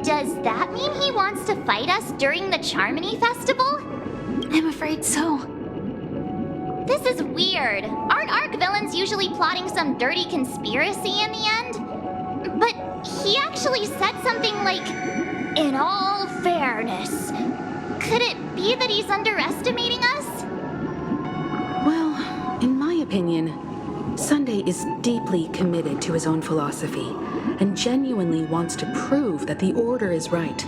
Does that mean he wants to fight us during the Charmony Festival? I'm afraid so. This is weird. Aren't Arc villains usually plotting some dirty conspiracy in the end? But he actually said something like, "In all fairness." Could it be that he's underestimating us? Well, in my opinion, Sunday is deeply committed to his own philosophy and genuinely wants to prove that the Order is right.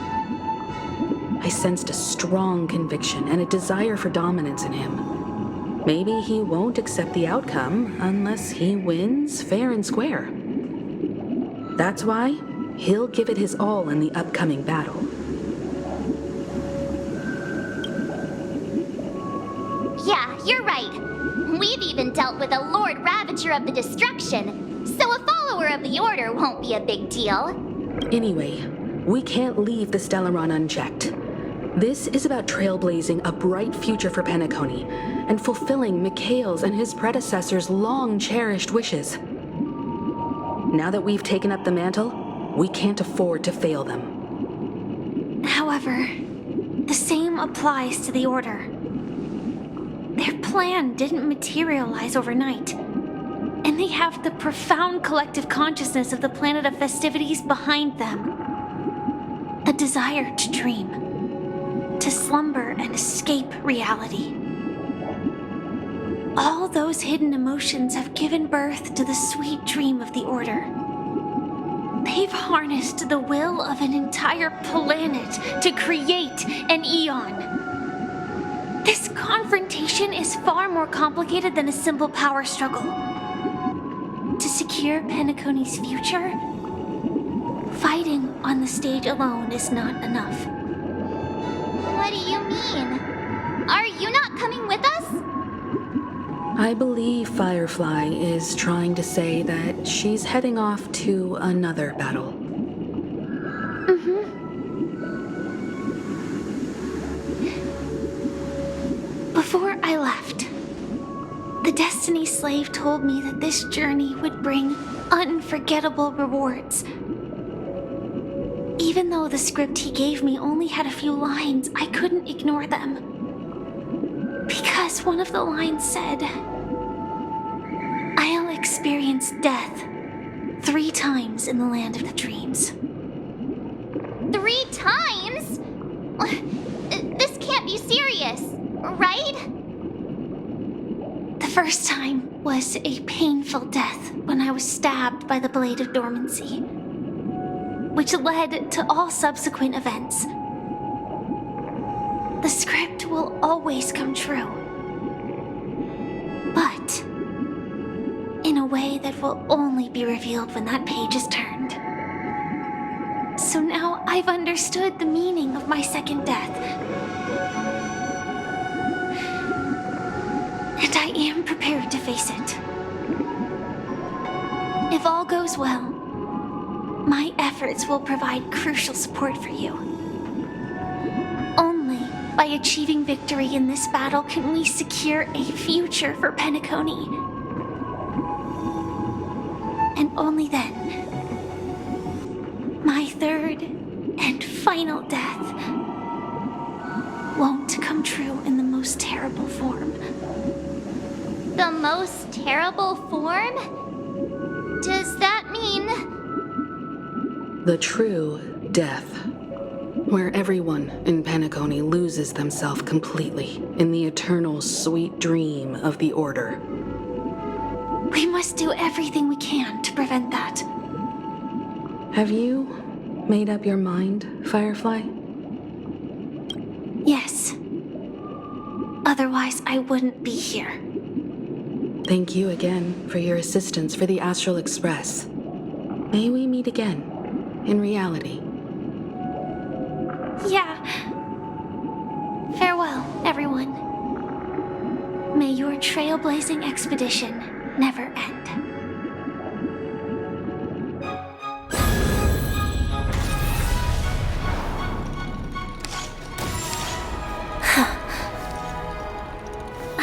I sensed a strong conviction and a desire for dominance in him. Maybe he won't accept the outcome unless he wins fair and square. That's why he'll give it his all in the upcoming battle. Yeah, you're right. We've even dealt with a Lord Ravager of the Destruction, so a follower of the Order won't be a big deal. Anyway, we can't leave the Stellaron unchecked. This is about trailblazing a bright future for Penacony and fulfilling Mikhail's and his predecessors' long-cherished wishes. Now that we've taken up the mantle, we can't afford to fail them. However, the same applies to the Order. Their plan didn't materialize overnight, and they have the profound collective consciousness of the planet of festivities behind them. A desire to dream, to slumber and escape reality. All those hidden emotions have given birth to the sweet dream of the Order. They've harnessed the will of an entire planet to create an eon. This confrontation is far more complicated than a simple power struggle. To secure Penacony's future, fighting on the stage alone is not enough. What do you mean? Are you not coming with us? I believe Firefly is trying to say that she's heading off to another battle. Before I left, the Destiny Slave told me that this journey would bring unforgettable rewards. Even though the script he gave me only had a few lines, I couldn't ignore them. Because one of the lines said, "I'll experience death 3 times in the land of the dreams." 3 times? This can't be serious, right? The first time was a painful death when I was stabbed by the Blade of Dormancy, which led to all subsequent events. The script will always come true, but in a way that will only be revealed when that page is turned. So now I've understood the meaning of my second death. And I am prepared to face it. If all goes well, my efforts will provide crucial support for you. Only by achieving victory in this battle can we secure a future for Penacony. And only then, my third and final death won't come true in the most terrible form. The most terrible form? Does that mean... The true death, where everyone in Penacony loses themselves completely in the eternal sweet dream of the Order. We must do everything we can to prevent that. Have you made up your mind, Firefly? Yes. Otherwise, I wouldn't be here. Thank you again for your assistance for the Astral Express. May we meet again, in reality. Yeah. Farewell, everyone. May your trailblazing expedition never end.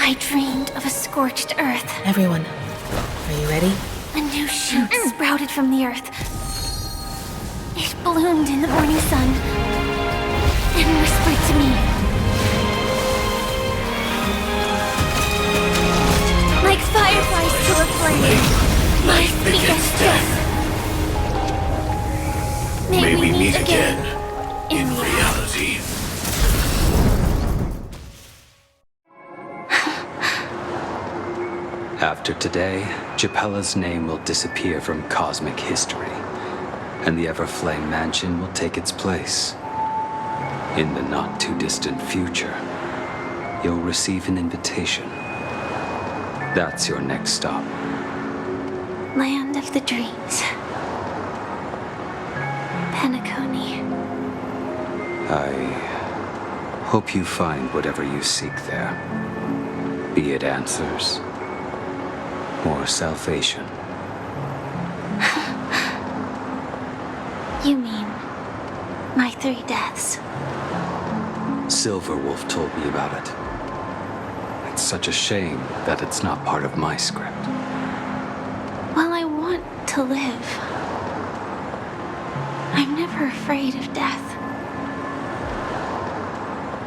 I dreamed of a scorched earth. Everyone, are you ready? A new shoot sprouted from the earth. It bloomed in the morning sun and whispered to me. Like fireflies to a flame, life begets death. May we meet again in reality. After today, Japella's name will disappear from cosmic history, and the Everflame Mansion will take its place. In the not-too-distant future, you'll receive an invitation. That's your next stop. Land of the dreams. Penacony. I hope you find whatever you seek there, be it answers or salvation. You mean my 3 deaths? Silverwolf told me about it. It's such a shame that it's not part of my script. Well, I want to live. I'm never afraid of death.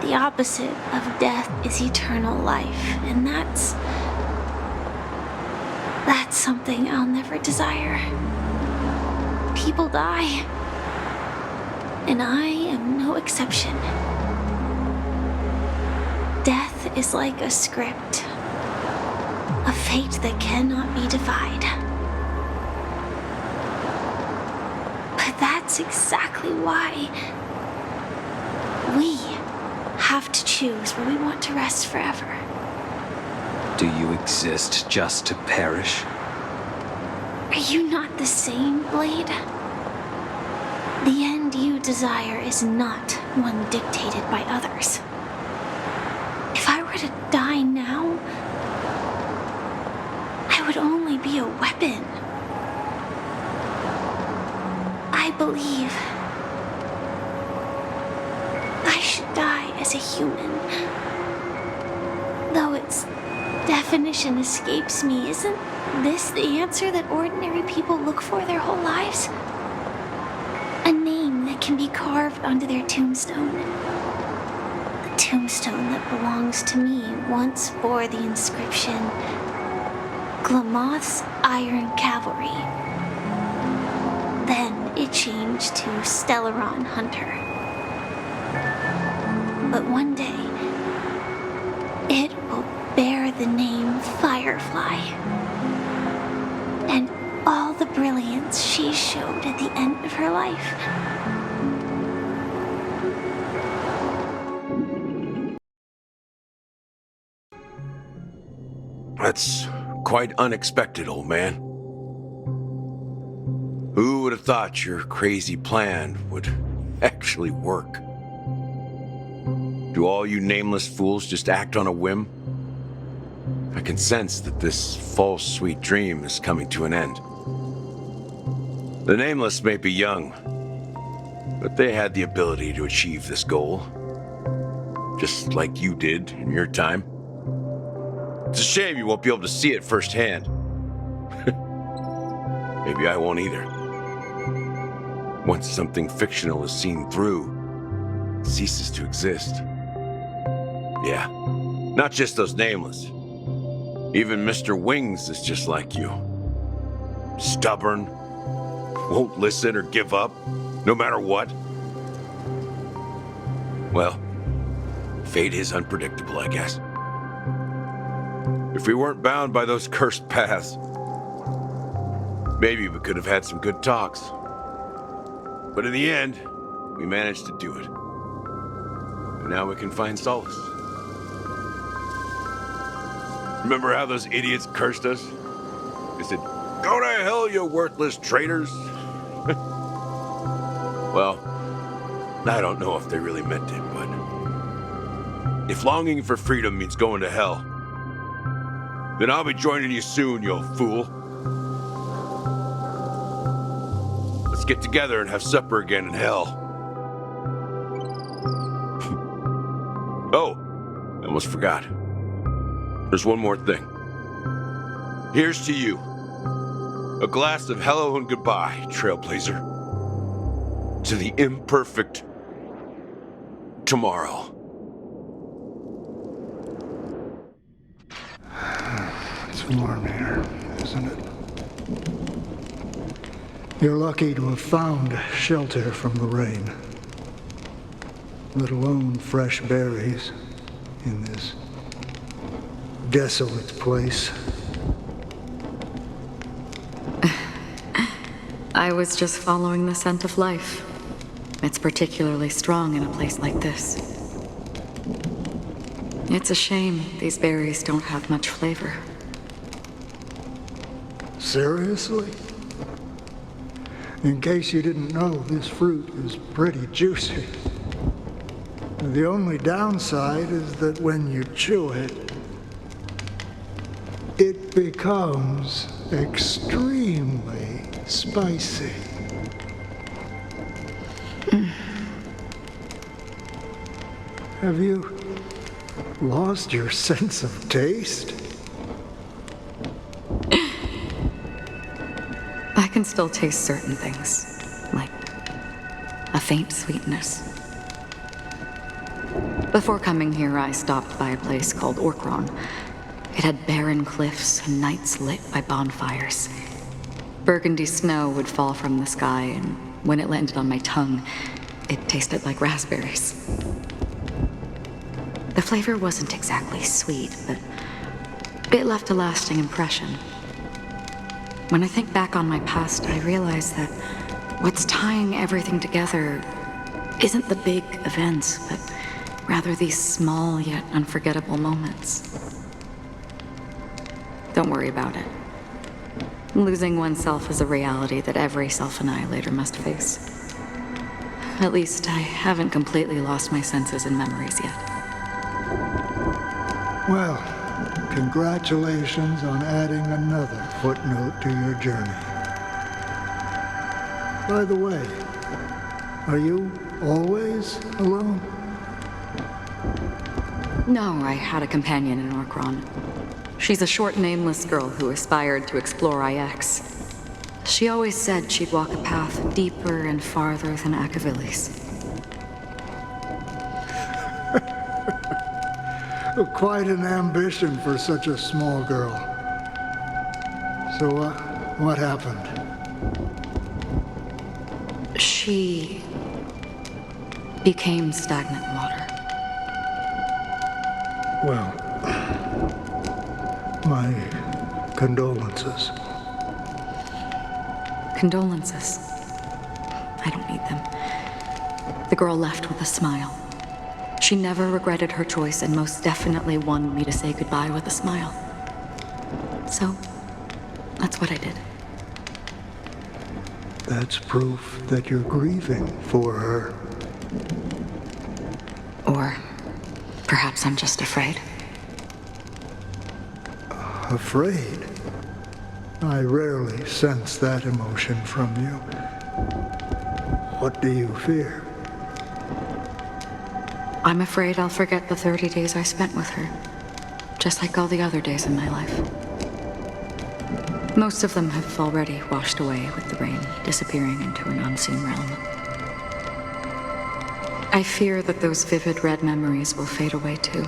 The opposite of death is eternal life, and that's something I'll never desire. People die, and I am no exception. Death is like a script, a fate that cannot be defied. But that's exactly why we have to choose where we want to rest forever. Do you exist just to perish? Are you not the same, Blade? The end you desire is not one dictated by others. If I were to die now, I would only be a weapon. I believe I should die as a human. Though its definition escapes me, isn't this the answer that ordinary people look for their whole lives? A name that can be carved onto their tombstone. The tombstone that belongs to me once bore the inscription, Glamoth's Iron Cavalry. Then it changed to Stellaron Hunter. But one day, it will bear the name Firefly. And all the brilliance she showed at the end of her life. That's quite unexpected, old man. Who would have thought your crazy plan would actually work? Do all you nameless fools just act on a whim? I can sense that this false sweet dream is coming to an end. The nameless may be young, but they had the ability to achieve this goal. Just like you did in your time. It's a shame you won't be able to see it firsthand. Maybe I won't either. Once something fictional is seen through, it ceases to exist. Yeah, not just those nameless. Even Mr. Wings is just like you. Stubborn, won't listen or give up, no matter what. Well, fate is unpredictable, I guess. If we weren't bound by those cursed paths, maybe we could have had some good talks. But in the end, we managed to do it. And now we can find solace. Remember how those idiots cursed us? They said, "Go to hell, you worthless traitors." Well, I don't know if they really meant it, but if longing for freedom means going to hell, then I'll be joining you soon, you fool. Let's get together and have supper again in hell. Oh, I almost forgot. There's one more thing. Here's to you, A glass of hello and goodbye, Trailblazer. To the imperfect tomorrow. It's warm here, isn't it? You're lucky to have found shelter from the rain. Let alone fresh berries in this desolate place. I was just following the scent of life. It's particularly strong in a place like this. It's a shame these berries don't have much flavor. Seriously? In case you didn't know, this fruit is pretty juicy. The only downside is that when you chew it, it becomes extremely spicy. Have you lost your sense of taste? I can still taste certain things, like a faint sweetness. Before coming here, I stopped by a place called Orkron. It had barren cliffs and nights lit by bonfires. Burgundy snow would fall from the sky, and when it landed on my tongue, it tasted like raspberries. The flavor wasn't exactly sweet, but it left a lasting impression. When I think back on my past, I realize that what's tying everything together isn't the big events, but rather these small yet unforgettable moments. Don't worry about it. Losing oneself is a reality that every self-annihilator must face. At least I haven't completely lost my senses and memories yet. Well, congratulations on adding another footnote to your journey. By the way, are you always alone? No, I had a companion in Orkron. She's a short, nameless girl who aspired to explore IX. She always said she'd walk a path deeper and farther than Akavilis. Quite an ambition for such a small girl. So, what happened? She became stagnant water. Well, my condolences. Condolences. I don't need them. The girl left with a smile. She never regretted her choice and most definitely wanted me to say goodbye with a smile. So, that's what I did. That's proof that you're grieving for her. Or perhaps I'm just afraid. Afraid? I rarely sense that emotion from you. What do you fear? I'm afraid I'll forget the 30 days I spent with her, just like all the other days in my life. Most of them have already washed away with the rain, disappearing into an unseen realm. I fear that those vivid red memories will fade away too.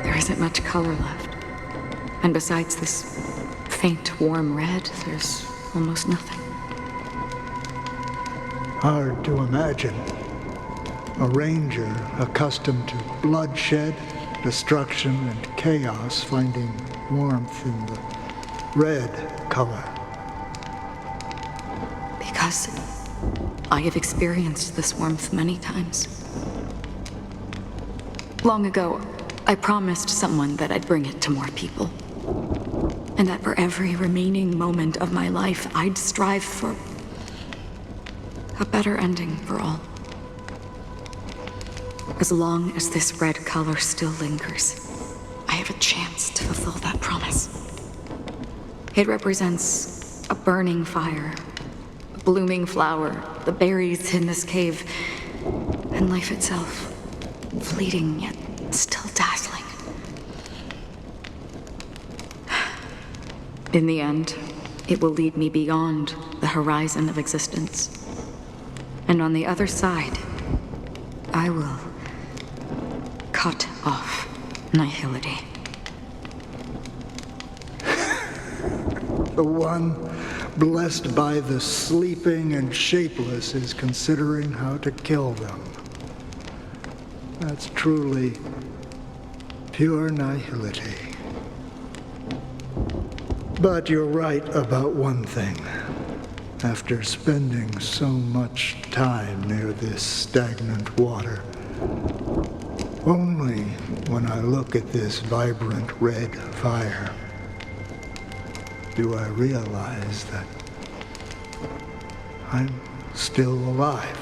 There isn't much color left, and besides this faint, warm red, there's almost nothing. Hard to imagine. A ranger accustomed to bloodshed, destruction, and chaos finding warmth in the red color. Because I have experienced this warmth many times. Long ago, I promised someone that I'd bring it to more people. And that for every remaining moment of my life, I'd strive for a better ending for all. As long as this red color still lingers, I have a chance to fulfill that promise. It represents a burning fire, a blooming flower, the berries in this cave, and life itself, fleeting yet still dazzling. In the end, it will lead me beyond the horizon of existence. And on the other side, I will cut off nihility. The one blessed by the sleeping and shapeless is considering how to kill them. That's truly pure nihility. But you're right about one thing. After spending so much time near this stagnant water, only when I look at this vibrant red fire do I realize that I'm still alive.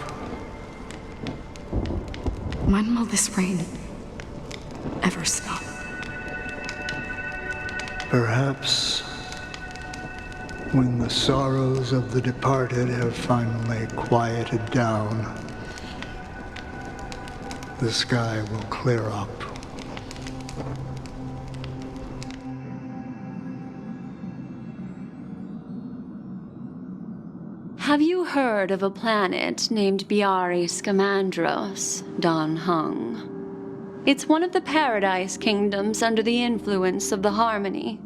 When will this rain ever stop? Perhaps when the sorrows of the departed have finally quieted down, the sky will clear up. Have you heard of a planet named Biari Scamandros, Don Hung? It's one of the Paradise Kingdoms under the influence of the Harmony,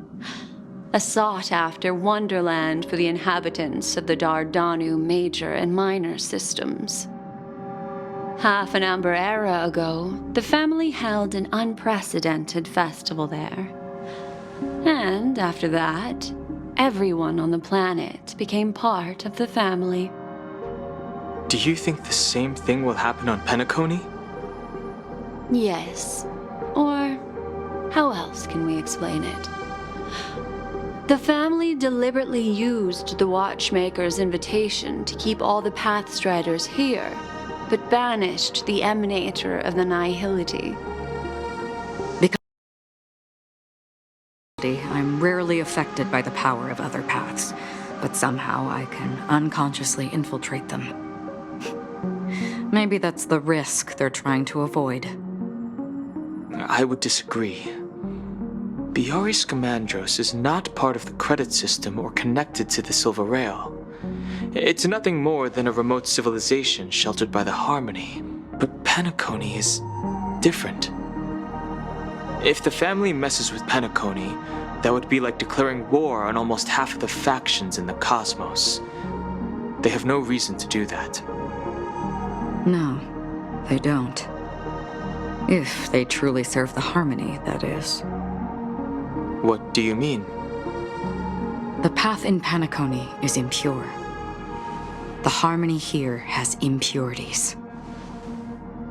a sought-after wonderland for the inhabitants of the Dardanu Major and Minor systems. Half an Amber Era ago, the family held an unprecedented festival there. And after that, everyone on the planet became part of the family. Do you think the same thing will happen on Penacony? Yes. Or how else can we explain it? The family deliberately used the Watchmaker's invitation to keep all the Pathstriders here, but banished the Emanator of the Nihility. I'm rarely affected by the power of other paths, but somehow I can unconsciously infiltrate them. Maybe that's the risk they're trying to avoid. I would disagree. Biari Scamandros is not part of the credit system or connected to the Silver Rail. It's nothing more than a remote civilization sheltered by the Harmony. But Penacony is different. If the family messes with Penacony, that would be like declaring war on almost half of the factions in the cosmos. They have no reason to do that. No, they don't. If they truly serve the Harmony, that is. What do you mean? The path in Penacony is impure. The Harmony here has impurities.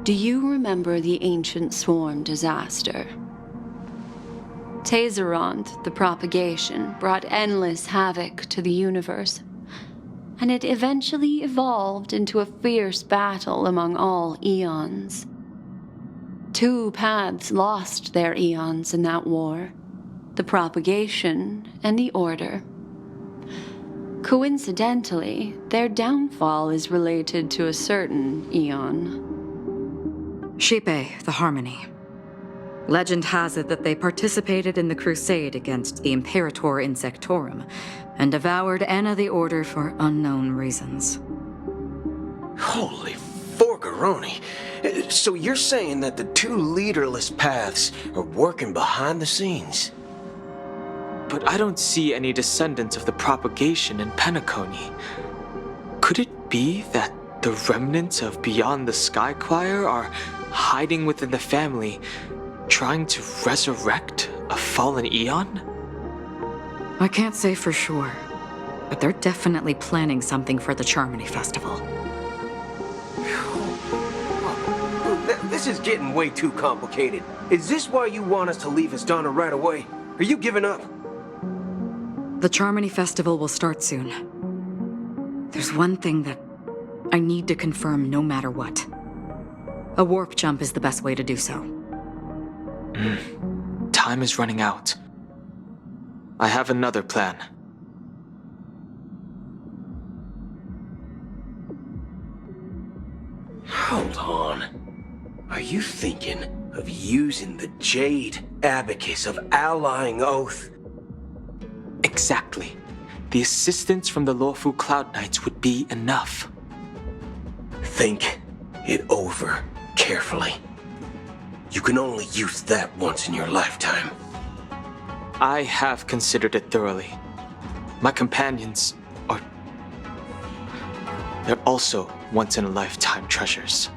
Do you remember the Ancient Swarm disaster? Tazeront, the propagation, brought endless havoc to the universe, and it eventually evolved into a fierce battle among all eons. 2 paths lost their eons in that war, the propagation and the order. Coincidentally, their downfall is related to a certain eon. Shipe, the Harmony. Legend has it that they participated in the crusade against the Imperator Insectorum and devoured Anna the Order for unknown reasons. Holy forgaroni. So you're saying that the 2 leaderless paths are working behind the scenes? But I don't see any descendants of the propagation in Penacony. Could it be that the remnants of Beyond the Sky Choir are hiding within the family, trying to resurrect a fallen eon? I can't say for sure, but they're definitely planning something for the Charmony Festival. This is getting way too complicated. Is this why you want us to leave Astana right away? Are you giving up? The Charmony Festival will start soon. There's one thing that I need to confirm no matter what. A warp jump is the best way to do so. Time is running out. I have another plan. Hold on. Are you thinking of using the Jade Abacus of Allying Oath Exactly. The assistance from the Lawfu Cloud Knights would be enough. Think it over carefully. You can only use that once in your lifetime. I have considered it thoroughly. My companions are... they're also once-in-a-lifetime treasures.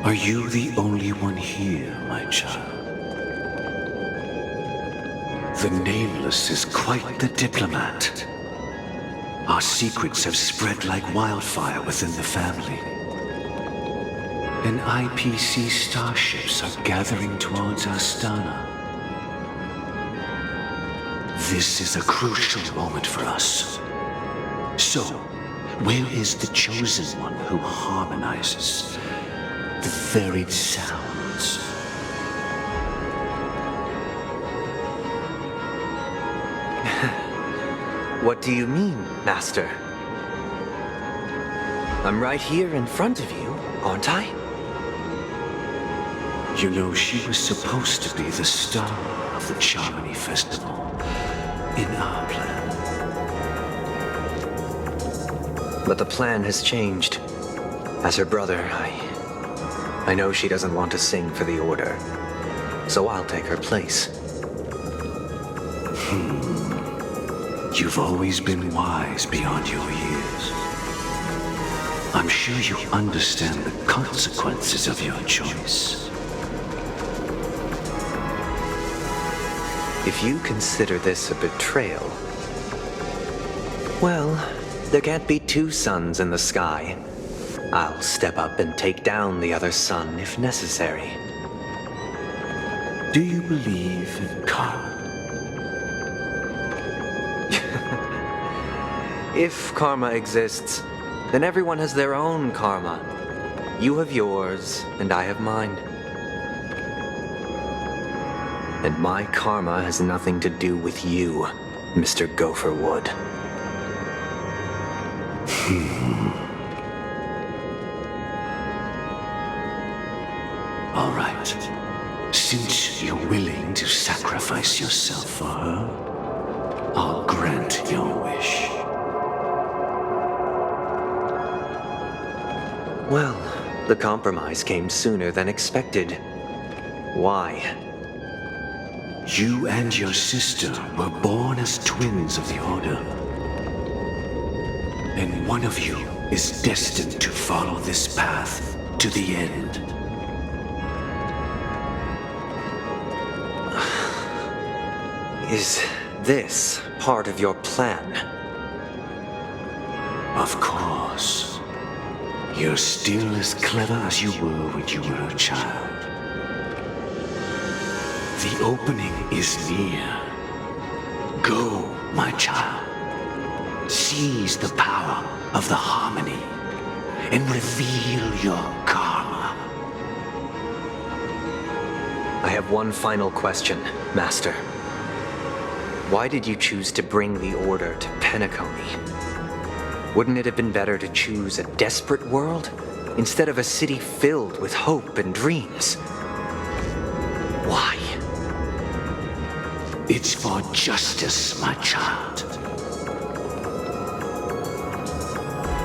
Are you the only one here, my child? The Nameless is quite the diplomat. Our secrets have spread like wildfire within the family. And IPC starships are gathering towards Astana. This is a crucial moment for us. So, where is the Chosen One who harmonizes the varied sounds? What do you mean, Master? I'm right here in front of you, aren't I? You know, she was supposed to be the star of the Charmony Festival in our plan. But the plan has changed. As her brother, I know she doesn't want to sing for the Order, so I'll take her place. You've always been wise beyond your years. I'm sure you understand the consequences of your choice. If you consider this a betrayal, well, there can't be two suns in the sky. I'll step up and take down the other sun if necessary. Do you believe in karma? If karma exists, then everyone has their own karma. You have yours, and I have mine. And my karma has nothing to do with you, Mr. Gopherwood. All right. Since you're willing to sacrifice yourself for her, I'll grant your wish. Well, the compromise came sooner than expected. Why? You and your sister were born as twins of the Order. And one of you is destined to follow this path to the end. Is this part of your plan? Of course. You're still as clever as you were when you were a child. The opening is near. Go, my child. Seize the power of the harmony and reveal your karma. I have one final question, Master. Why did you choose to bring the Order to Penacony? Wouldn't it have been better to choose a desperate world instead of a city filled with hope and dreams? Why? It's for justice, my child.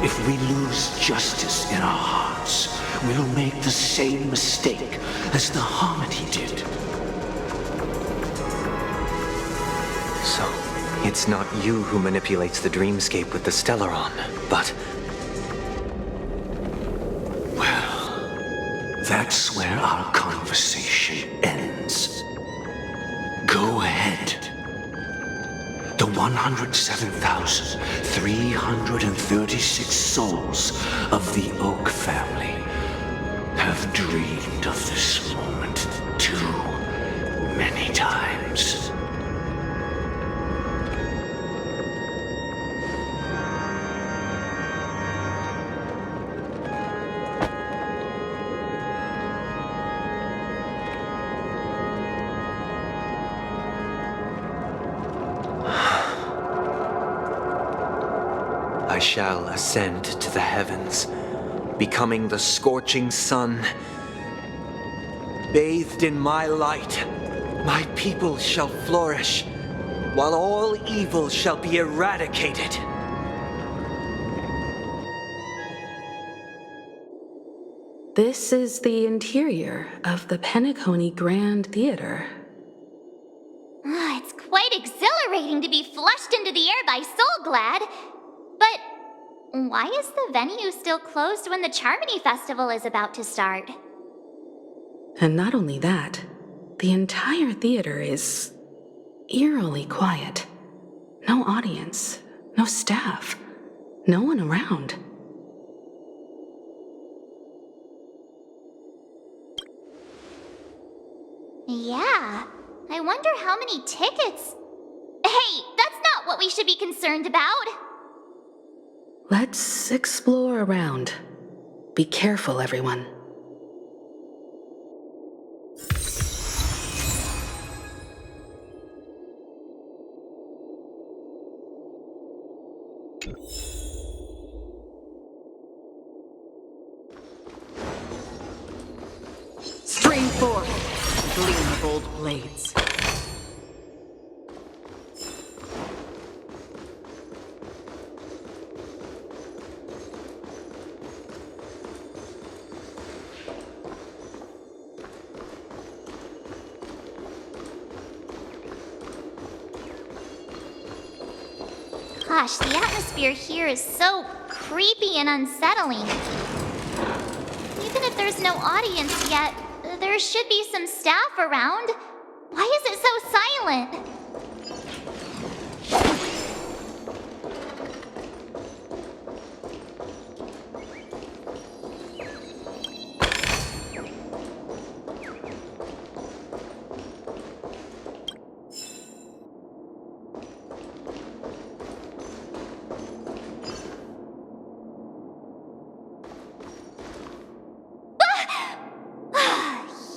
If we lose justice in our hearts, we'll make the same mistake as the Harmony did. So, it's not you who manipulates the dreamscape with the Stellaron, but... Well, that's where our conversation ends. Go ahead. The 107,336 souls of the Oak family have dreamed of this moment too many times. I shall ascend to the heavens, becoming the scorching sun. Bathed in my light, my people shall flourish, while all evil shall be eradicated. This is the interior of the Penacony Grand Theater. It's quite exhilarating to be flushed into the air by Soulglad. But why is the venue still closed when the Charmony Festival is about to start? And not only that, the entire theater is eerily quiet. No audience, no staff, no one around. Yeah, I wonder how many tickets... Hey, that's not what we should be concerned about! Let's explore around. Be careful, everyone. Spring forth, gleam of old blades. Gosh, the atmosphere here is so creepy and unsettling. Even if there's no audience yet, there should be some staff around. Why is it so silent?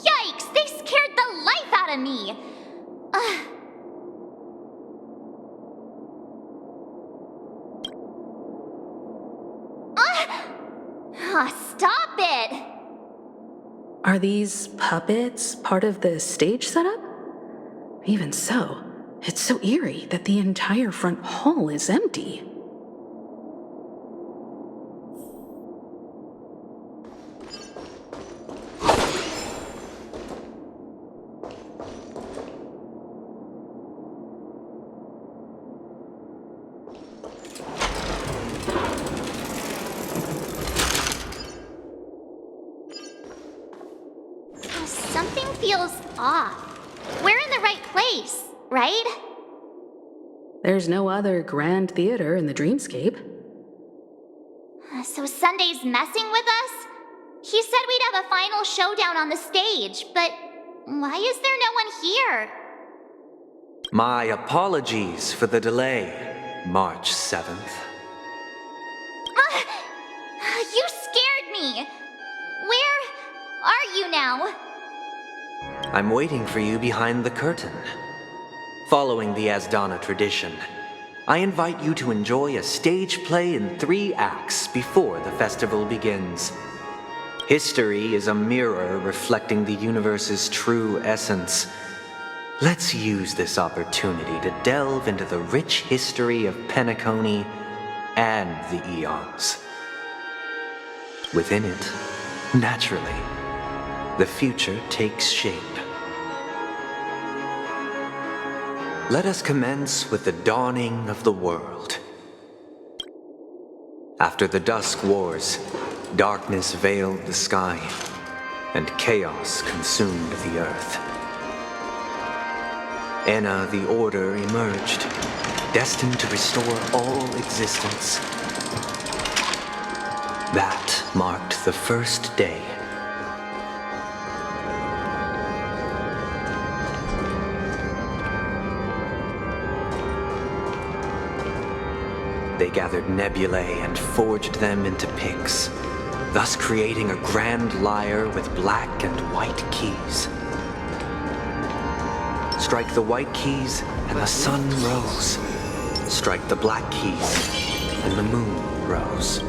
Yikes! They scared the life out of me! Stop it! Are these puppets part of the stage setup? Even so, it's so eerie that the entire front hall is empty. Something feels off. We're in the right place, right? There's no other grand theater in the dreamscape. So Sunday's messing with us? He said we'd have a final showdown on the stage, but why is there no one here? My apologies for the delay, March 7th. You scared me! Where are you now? I'm waiting for you behind the curtain. Following the Asdana tradition, I invite you to enjoy a stage play in 3 acts before the festival begins. History is a mirror reflecting the universe's true essence. Let's use this opportunity to delve into the rich history of Penacony and the Eons. Within it, naturally, the future takes shape. Let us commence with the dawning of the world. After the Dusk Wars, darkness veiled the sky, and chaos consumed the earth. Enna the Order emerged, destined to restore all existence. That marked the first day. They gathered nebulae and forged them into picks, thus creating a grand lyre with black and white keys. Strike the white keys, and the sun rose. Strike the black keys, and the moon rose.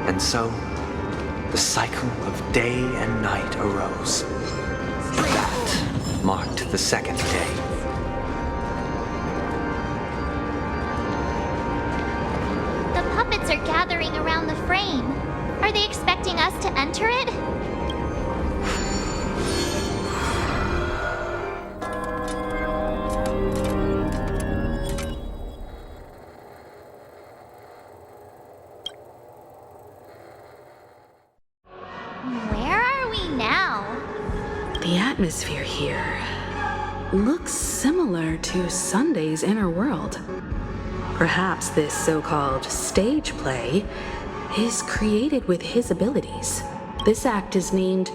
And so, the cycle of day and night arose. That marked the second day. The puppets are gathering around the frame. Are they expecting us to enter it? Where are we now? The atmosphere here looks similar to Sunday's inner world. Perhaps this so-called stage play is created with his abilities. This act is named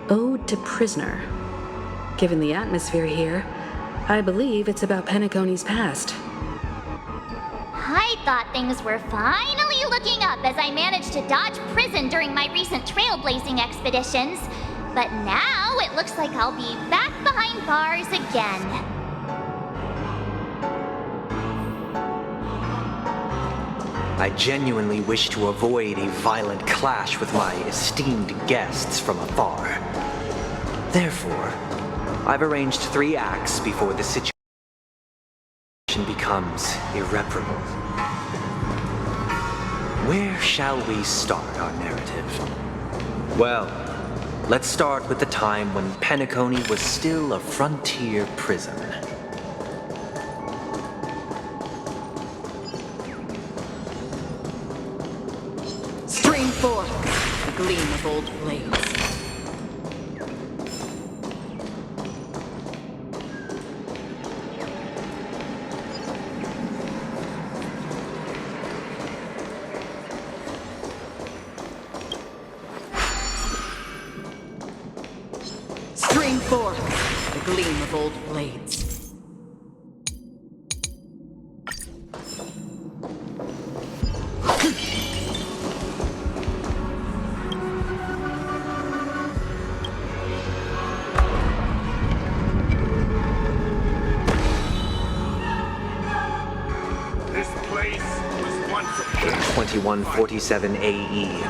Ode to Prisoner. Given the atmosphere here, I believe it's about Penacony's past. I thought things were finally looking up as I managed to dodge prison during my recent trailblazing expeditions. But now it looks like I'll be back behind bars again. I genuinely wish to avoid a violent clash with my esteemed guests from afar. Therefore, I've arranged 3 acts before the situation becomes irreparable. Where shall we start our narrative? Well, let's start with the time when Penacony was still a frontier prison. Stream forth, the gleam of old blades. Stream forth, the gleam of old blades. This place was once a In 2147 AE,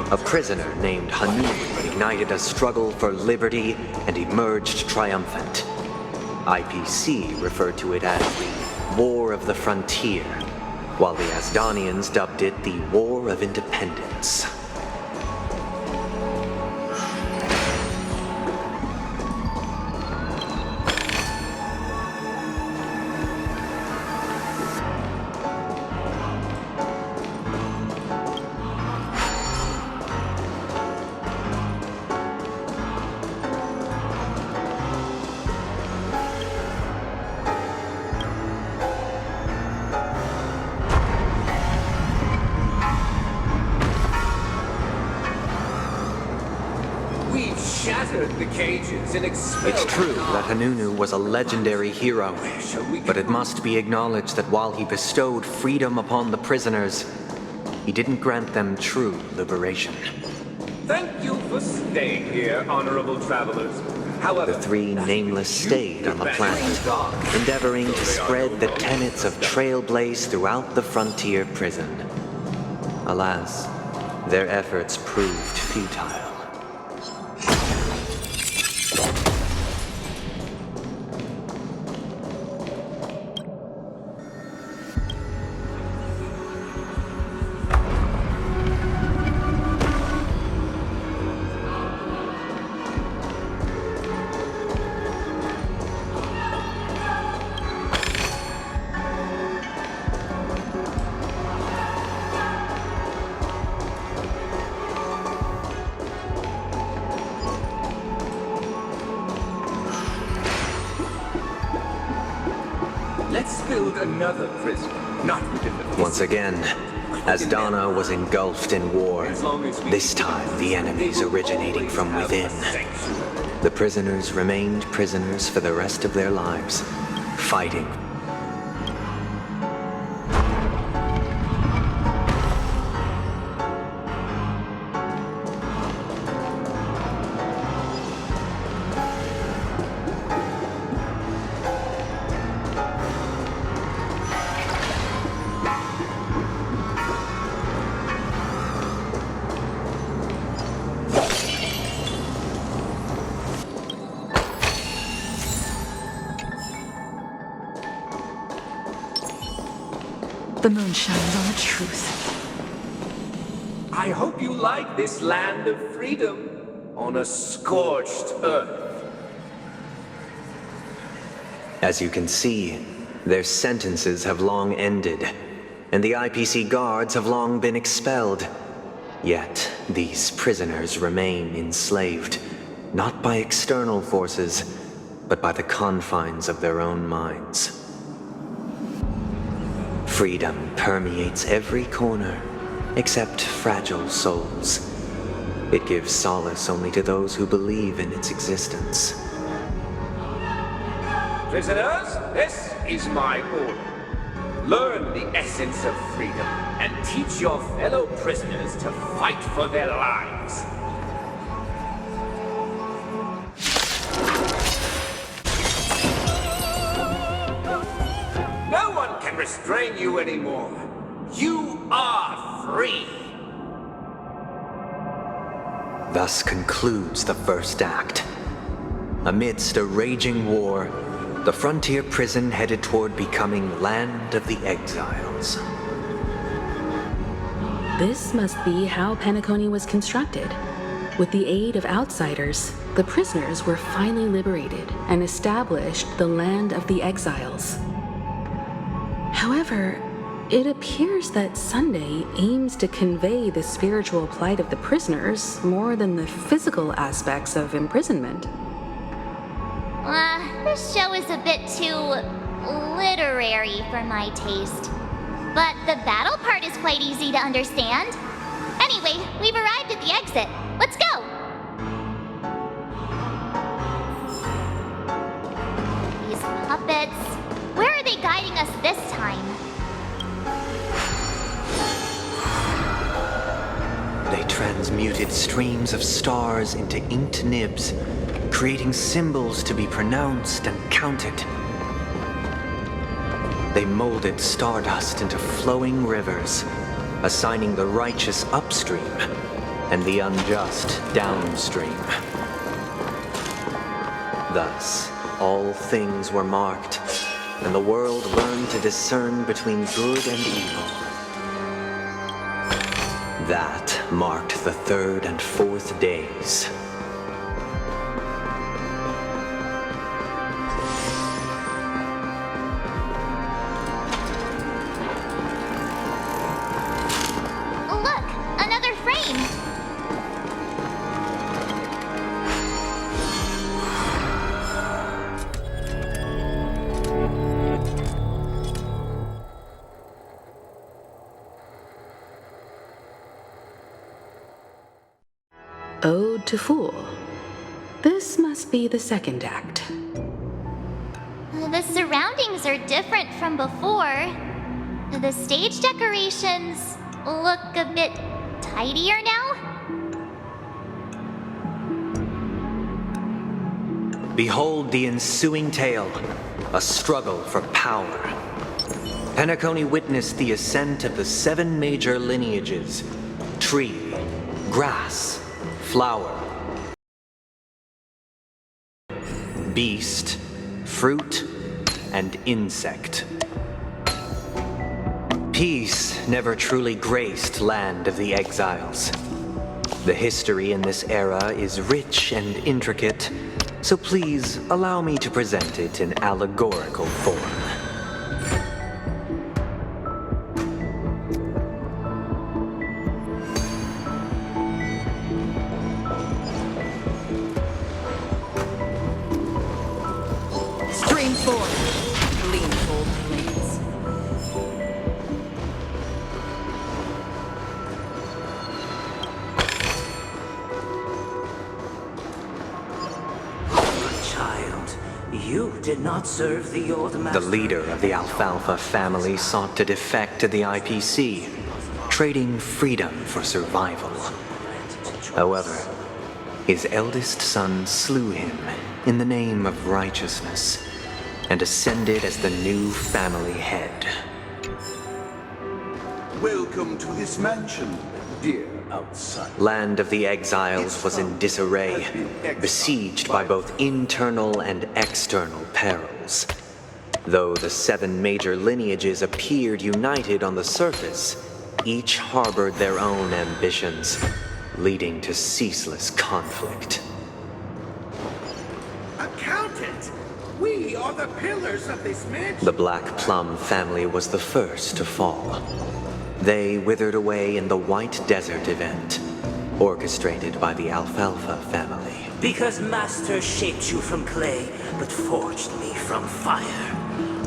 a prisoner named Hanun ignited a struggle for liberty and emerged triumphant. IPC referred to it as the War of the Frontier, while the Asdanians dubbed it the War of Independence. We've shattered the cages and expelled. It's true that Hanunu was a legendary hero, but it must be acknowledged that while he bestowed freedom upon the prisoners, he didn't grant them true liberation. Thank you for staying here, honorable travelers. However, The 3 nameless stayed on the planet, endeavoring to spread the tenets of Trailblaze throughout the frontier prison. Alas, their efforts proved futile. let's build another prison, not within the... Once again, Asdana was engulfed in war, this time the enemies originating from within. The prisoners remained prisoners for the rest of their lives, fighting. The moon shines on the truth. I hope you like this land of freedom on a scorched earth. As you can see, their sentences have long ended, and the IPC guards have long been expelled. Yet, these prisoners remain enslaved, not by external forces, but by the confines of their own minds. Freedom permeates every corner, except fragile souls. It gives solace only to those who believe in its existence. Prisoners, this is my order. Learn the essence of freedom and teach your fellow prisoners to fight for their lives. No one can restrain you anymore. You are free. Thus concludes the first act. Amidst a raging war, the frontier prison headed toward becoming Land of the Exiles. This must be how Penacony was constructed. With the aid of outsiders, the prisoners were finally liberated and established the Land of the Exiles. However, it appears that Sunday aims to convey the spiritual plight of the prisoners more than the physical aspects of imprisonment. This show is a bit too literary for my taste. But the battle part is quite easy to understand. Anyway, we've arrived at the exit. Let's go! These puppets. Where are they guiding us this time? They transmuted streams of stars into inked nibs, creating symbols to be pronounced and counted. They molded stardust into flowing rivers, assigning the righteous upstream and the unjust downstream. Thus, all things were marked, and the world learned to discern between good and evil. That marked the third and fourth days. Look, another frame! Ode to Fool. This must be the second act. The surroundings are different from before. The stage decorations look a bit tidier now. Behold the ensuing tale, a struggle for power. Penacony witnessed the ascent of the 7 major lineages: tree, grass, flower, beast, fruit, and insect. Peace never truly graced Land of the Exiles. The history in this era is rich and intricate, so please allow me to present it in allegorical form. Stream forth, gleam of old blades. Child, you did not serve the old master. The leader of the Alfalfa family sought to defect to the IPC, trading freedom for survival. However, his eldest son slew him in the name of righteousness and ascended as the new family head. Welcome to this mansion, dear outsider. Land of the Exiles was in disarray, besieged by both internal and external perils. Though the 7 major lineages appeared united on the surface, each harbored their own ambitions, leading to ceaseless conflict. Accountant! We are the pillars of this mansion! The Black Plum family was the first to fall. They withered away in the White Desert event, orchestrated by the Alfalfa family. Because Master shaped you from clay, but forged me from fire.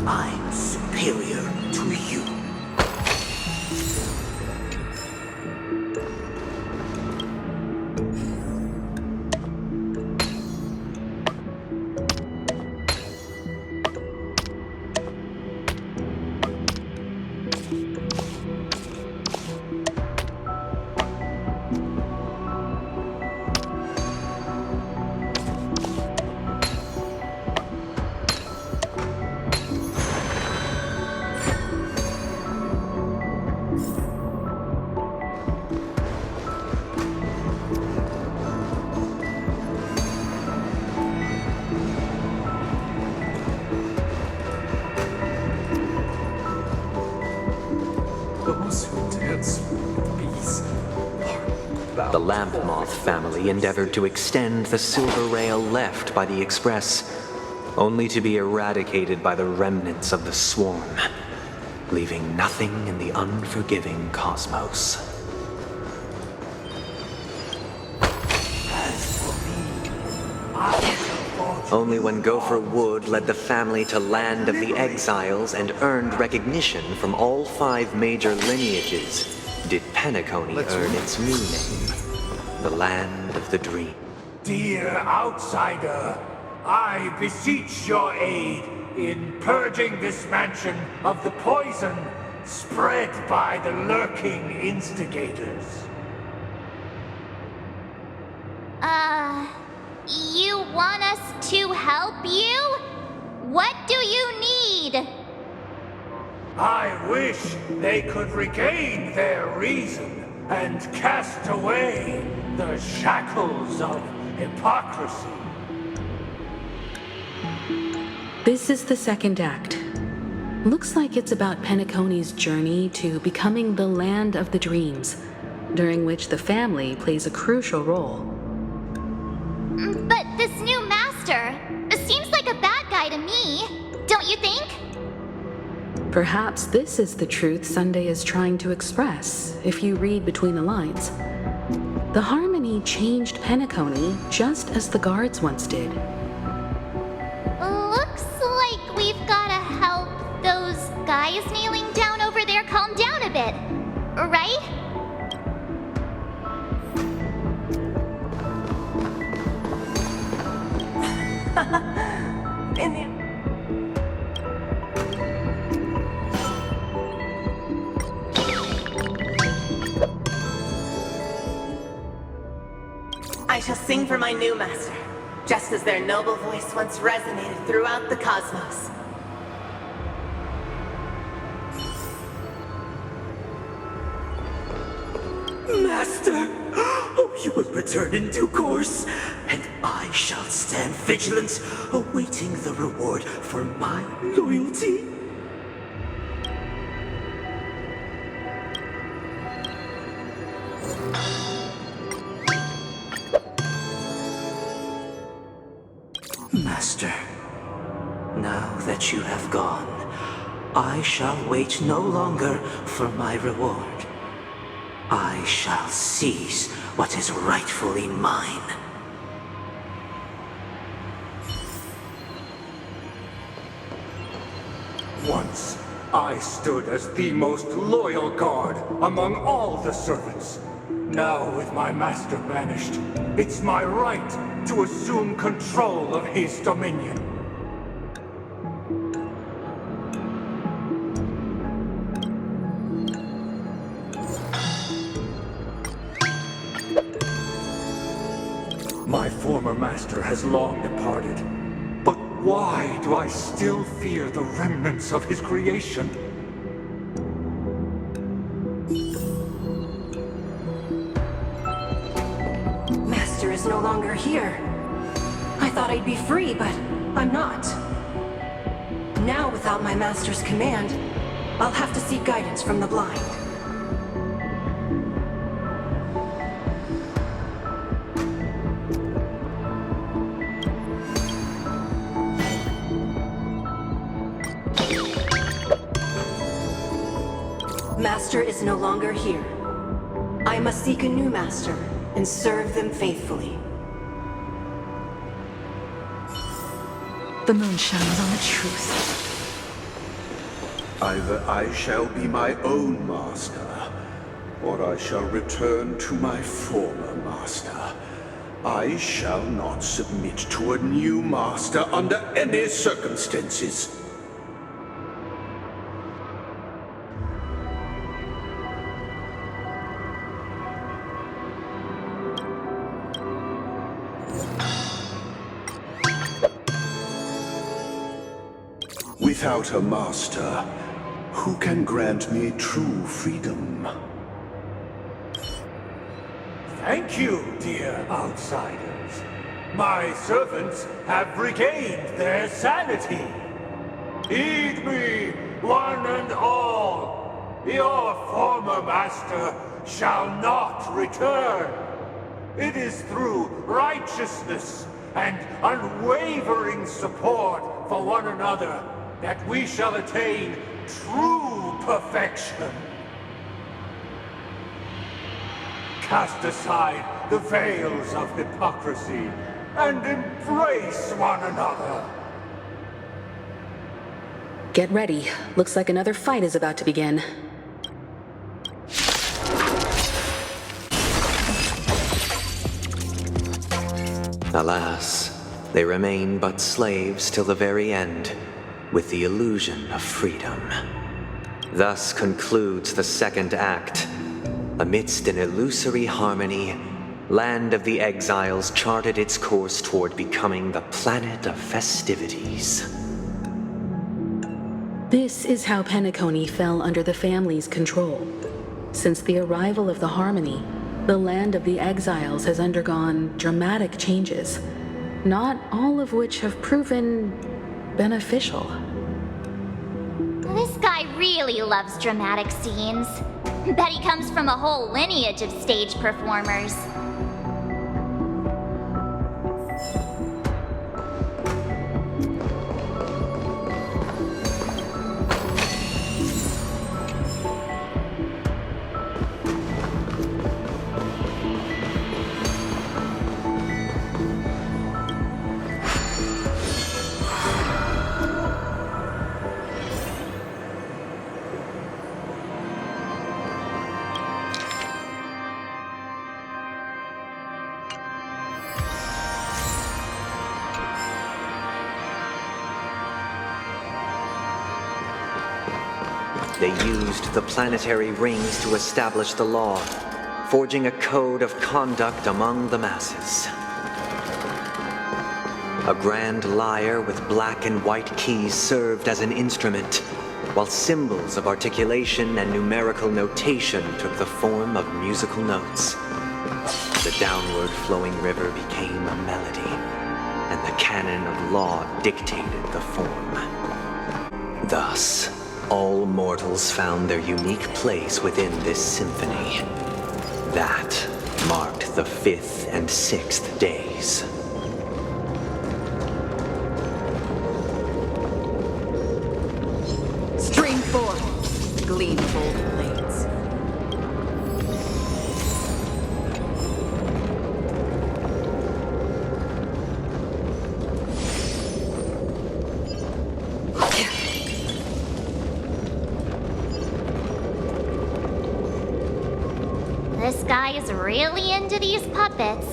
I'm superior to you. The Lamp Moth family endeavored to extend the silver rail left by the Express, only to be eradicated by the remnants of the Swarm, leaving nothing in the unforgiving cosmos. Only when Gopher Wood led the family to Land of the Exiles and earned recognition from all 5 major lineages did Penacony earn its new name, the Land of the Dream. Dear outsider, I beseech your aid in purging this mansion of the poison spread by the lurking instigators. You want us to help you? What do you need? I wish they could regain their reason and cast away the shackles of hypocrisy. This is the second act. Looks like it's about Penacony's journey to becoming the Land of the Dreams, during which the family plays a crucial role. But this new master seems like a bad guy to me, don't you think? Perhaps this is the truth Sunday is trying to express, if you read between the lines. The Harmony changed Penacony just as the guards once did. Looks like we've gotta help those guys kneeling down over there calm down a bit, right? I shall sing for my new master, just as their noble voice once resonated throughout the cosmos. Master! Oh, you will return in due course, and I shall stand vigilant, awaiting the reward for my loyalty. Master, now that you have gone, I shall wait no longer for my reward. I shall seize what is rightfully mine. Once, I stood as the most loyal guard among all the servants. Now, with my master banished, it's my right to assume control of his dominion. My former master has long departed, but why do I still fear the remnants of his creation? Master is no longer here. I thought I'd be free, but I'm not. Now, without my master's command, I'll have to seek guidance from the blind. Master is no longer here. I must seek a new master and serve them faithfully. The moon shines on the truth. Either I shall be my own master, or I shall return to my former master. I shall not submit to a new master under any circumstances. Without a master, who can grant me true freedom? Thank you, dear outsiders. My servants have regained their sanity. Heed me, one and all. Your former master shall not return. It is through righteousness and unwavering support for one another that we shall attain true perfection. Cast aside the veils of hypocrisy and embrace one another. Get ready. Looks like another fight is about to begin. Alas, they remain but slaves till the very end, with the illusion of freedom. Thus concludes the second act. Amidst an illusory harmony, Land of the Exiles charted its course toward becoming the planet of festivities. This is how Penacony fell under the family's control. Since the arrival of the Harmony, the Land of the Exiles has undergone dramatic changes, not all of which have proven beneficial. This guy really loves dramatic scenes. Bet he comes from a whole lineage of stage performers. They used the planetary rings to establish the law, forging a code of conduct among the masses. A grand lyre with black and white keys served as an instrument, while symbols of articulation and numerical notation took the form of musical notes. The downward flowing river became a melody, and the canon of law dictated the form. Thus, all mortals found their unique place within this symphony. That marked the 5th and 6th days. Stream forth, the gleam of old blades. This guy is really into these puppets.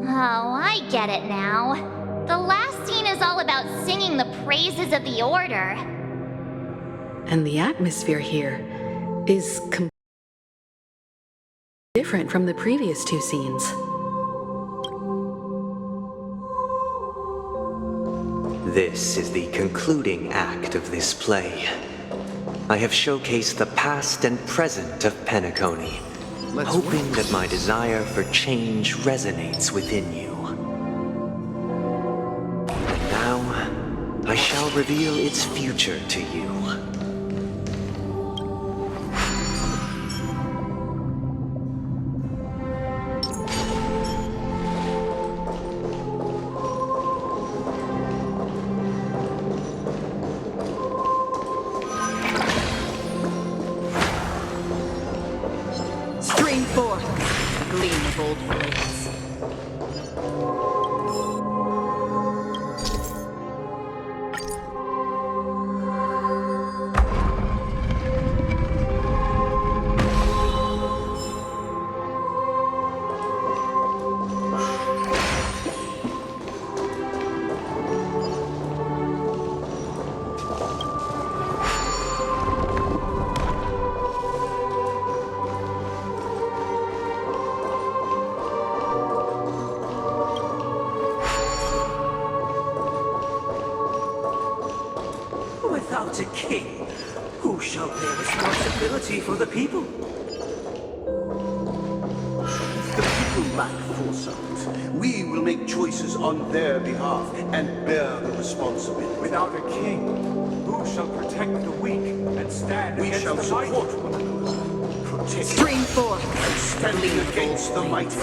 Oh, I get it now. The last scene is all about singing the praises of the Order. And the atmosphere here is different from the previous two scenes. This is the concluding act of this play. I have showcased the past and present of Penacony, hoping that my desire for change resonates within you. And now, I shall reveal its future to you. Stream forth, the gleam of old blades. Without a king, who shall bear responsibility for the people? The people lack foresight. We will make choices on their behalf and bear the responsibility. Without a king, who shall protect the weak and stand We against shall the mighty? support one another, protect Stream forth, and standing against the mighty.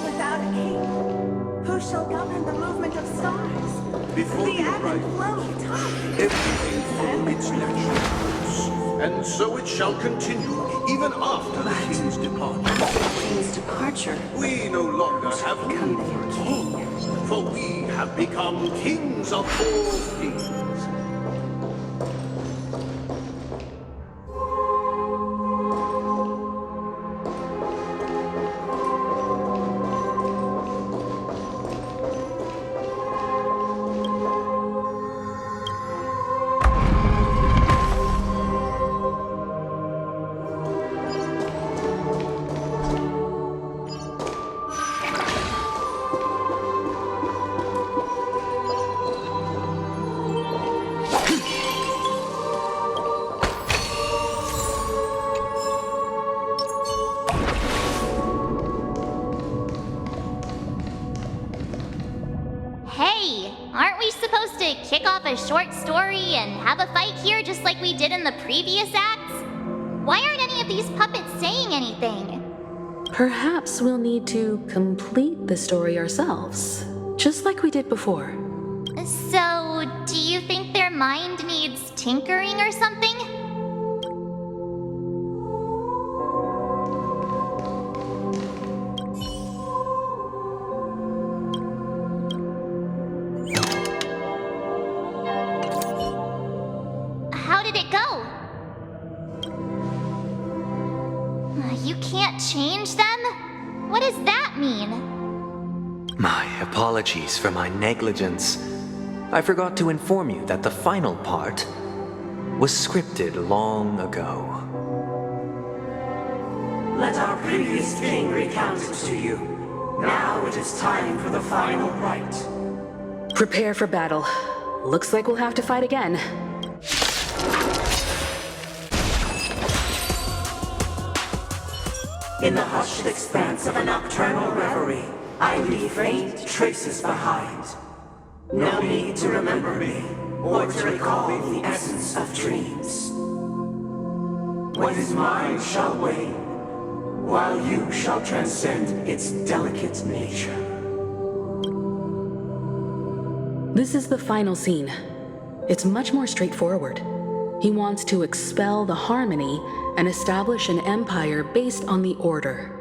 Without a king, who shall govern the movement of stars? Before The you ebb and arrive, flow of time. everything followed its natural course, and so it shall continue even after the king's departure. King's departure. We no longer have Become need their king. for we have become kings of all things. Hey, aren't we supposed to kick off a short story and have a fight here just like we did in the previous acts? Why aren't any of these puppets saying anything? Perhaps we'll need to complete the story ourselves, just like we did before. So, do you think their mind needs tinkering or something? How did it go? You can't change them? What does that mean? My apologies for my negligence. I forgot to inform you that the final part was scripted long ago. Let our previous king recount it to you. Now it is time for the final rite. Prepare for battle. Looks like we'll have to fight again. In the hushed expanse of a nocturnal reverie, I leave faint traces behind. No need to remember me, or to recall the essence of dreams. What is mine shall wane, while you shall transcend its delicate nature. This is the final scene. It's much more straightforward. He wants to expel the harmony and establish an empire based on the order.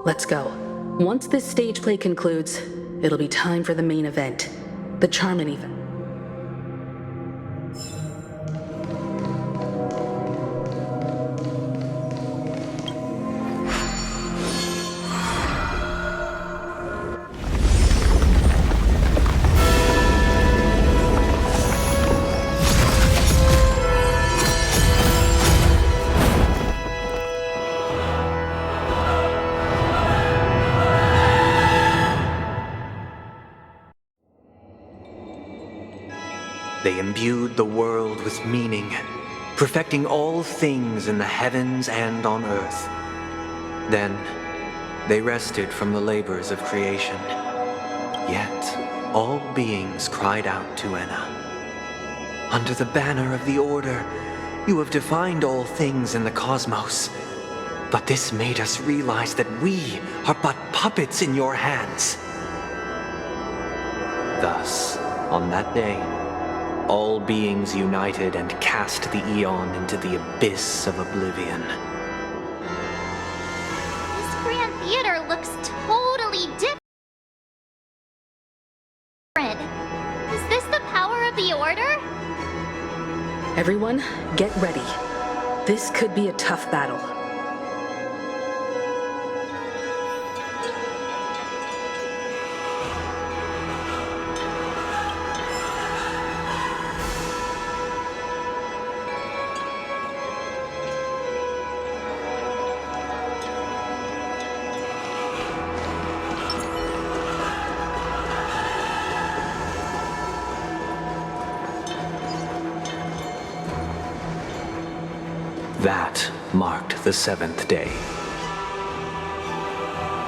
Let's go. Once this stage play concludes, it'll be time for the main event, the Charmony event. they imbued the world with meaning, perfecting all things in the heavens and on earth. Then, they rested from the labors of creation. Yet, all beings cried out to Enna. Under the banner of the Order, you have defined all things in the cosmos. But this made us realize that we are but puppets in your hands. Thus, on that day, all beings united and cast the Eon into the abyss of oblivion. This Grand Theater looks totally different. Is this the power of the Order? Everyone, get ready. This could be a tough battle. That marked the seventh day.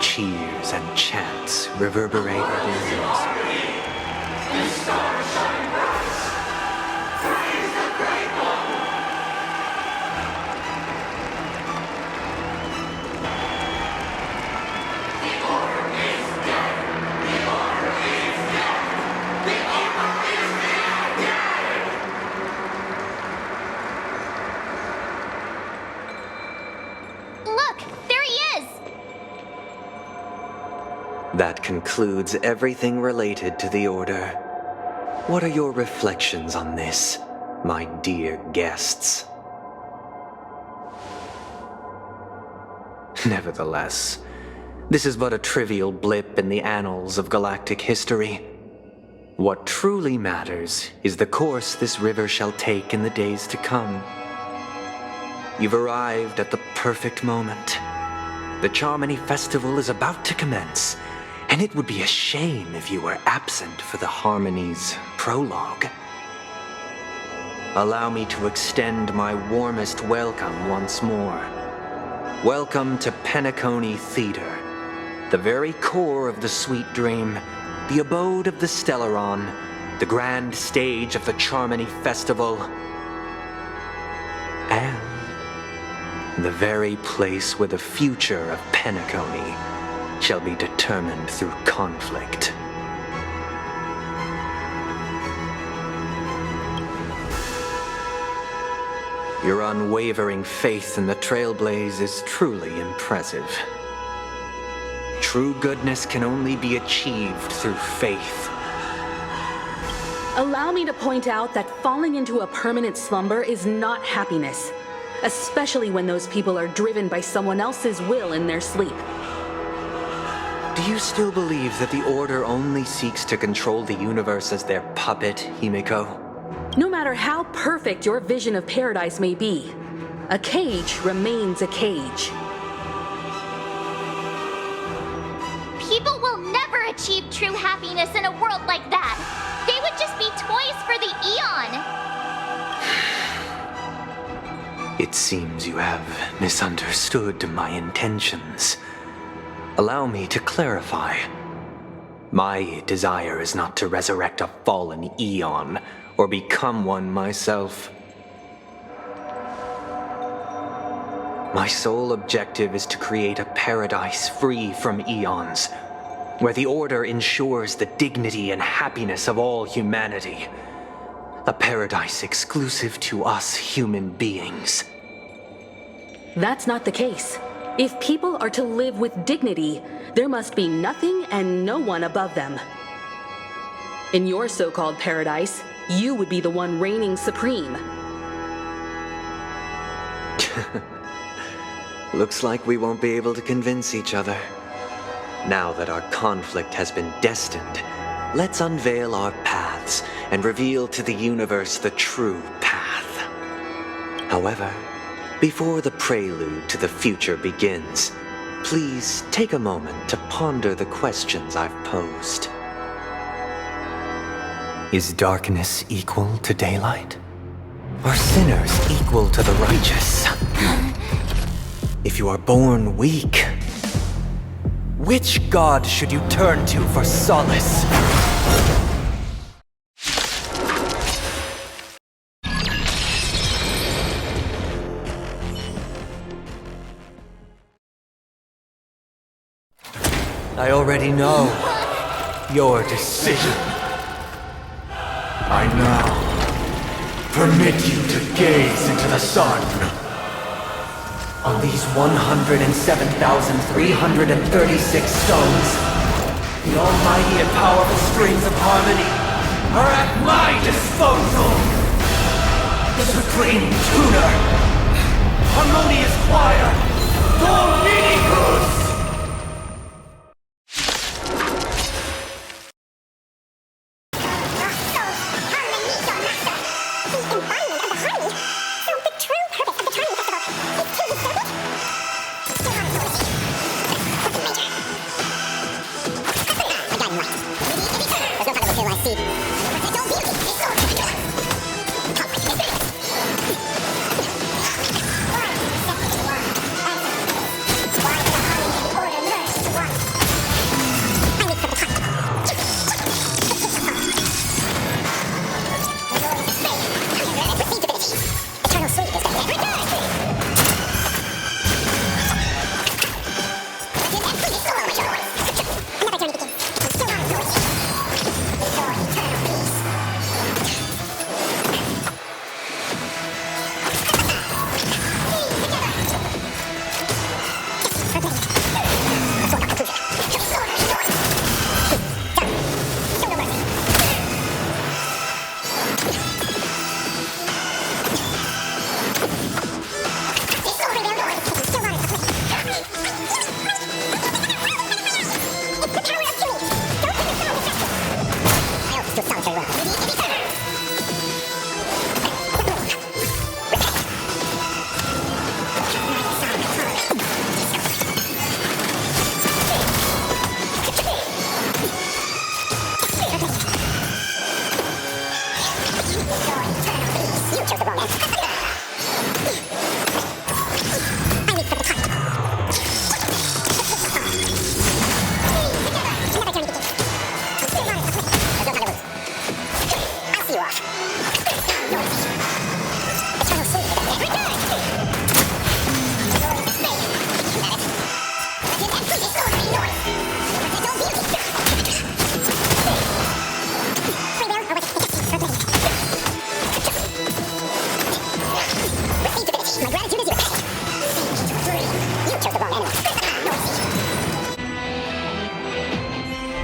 Cheers and chants reverberated in unison. That concludes everything related to the Order. What are your reflections on this, my dear guests? Nevertheless, this is but a trivial blip in the annals of galactic history. What truly matters is the course this river shall take in the days to come. You've arrived at the perfect moment. The Charmony Festival is about to commence, and it would be a shame if you were absent for the Harmony's prologue. Allow me to extend my warmest welcome once more. Welcome to Penacony Theater, the very core of the Sweet Dream, the abode of the Stellaron, the grand stage of the Charmony Festival, and the very place where the future of Penacony shall be determined through conflict. Your unwavering faith in the Trailblaze is truly impressive. True goodness can only be achieved through faith. Allow me to point out that falling into a permanent slumber is not happiness, especially when those people are driven by someone else's will in their sleep. Do you still believe that the Order only seeks to control the universe as their puppet, Himiko? No matter how perfect your vision of paradise may be, a cage remains a cage. People will never achieve true happiness in a world like that. They would just be toys for the Eon. It seems you have misunderstood my intentions. Allow me to clarify. My desire is not to resurrect a fallen Eon, or become one myself. My sole objective is to create a paradise free from Eons, where the Order ensures the dignity and happiness of all humanity. A paradise exclusive to us human beings. That's not the case. If people are to live with dignity, there must be nothing and no one above them. In your so-called paradise, you would be the one reigning supreme. Looks like we won't be able to convince each other. Now that our conflict has been destined, let's unveil our paths and reveal to the universe the true path. However, before the prelude to the future begins, please take a moment to ponder the questions I've posed. Is darkness equal to daylight? Are sinners equal to the righteous? If you are born weak, which god should you turn to for solace? I already know your decision. I now permit you to gaze into the sun. On these 107,336 stones, the almighty and powerful springs of harmony are at my disposal! Supreme Tuner! Harmonious Choir! Dominicus!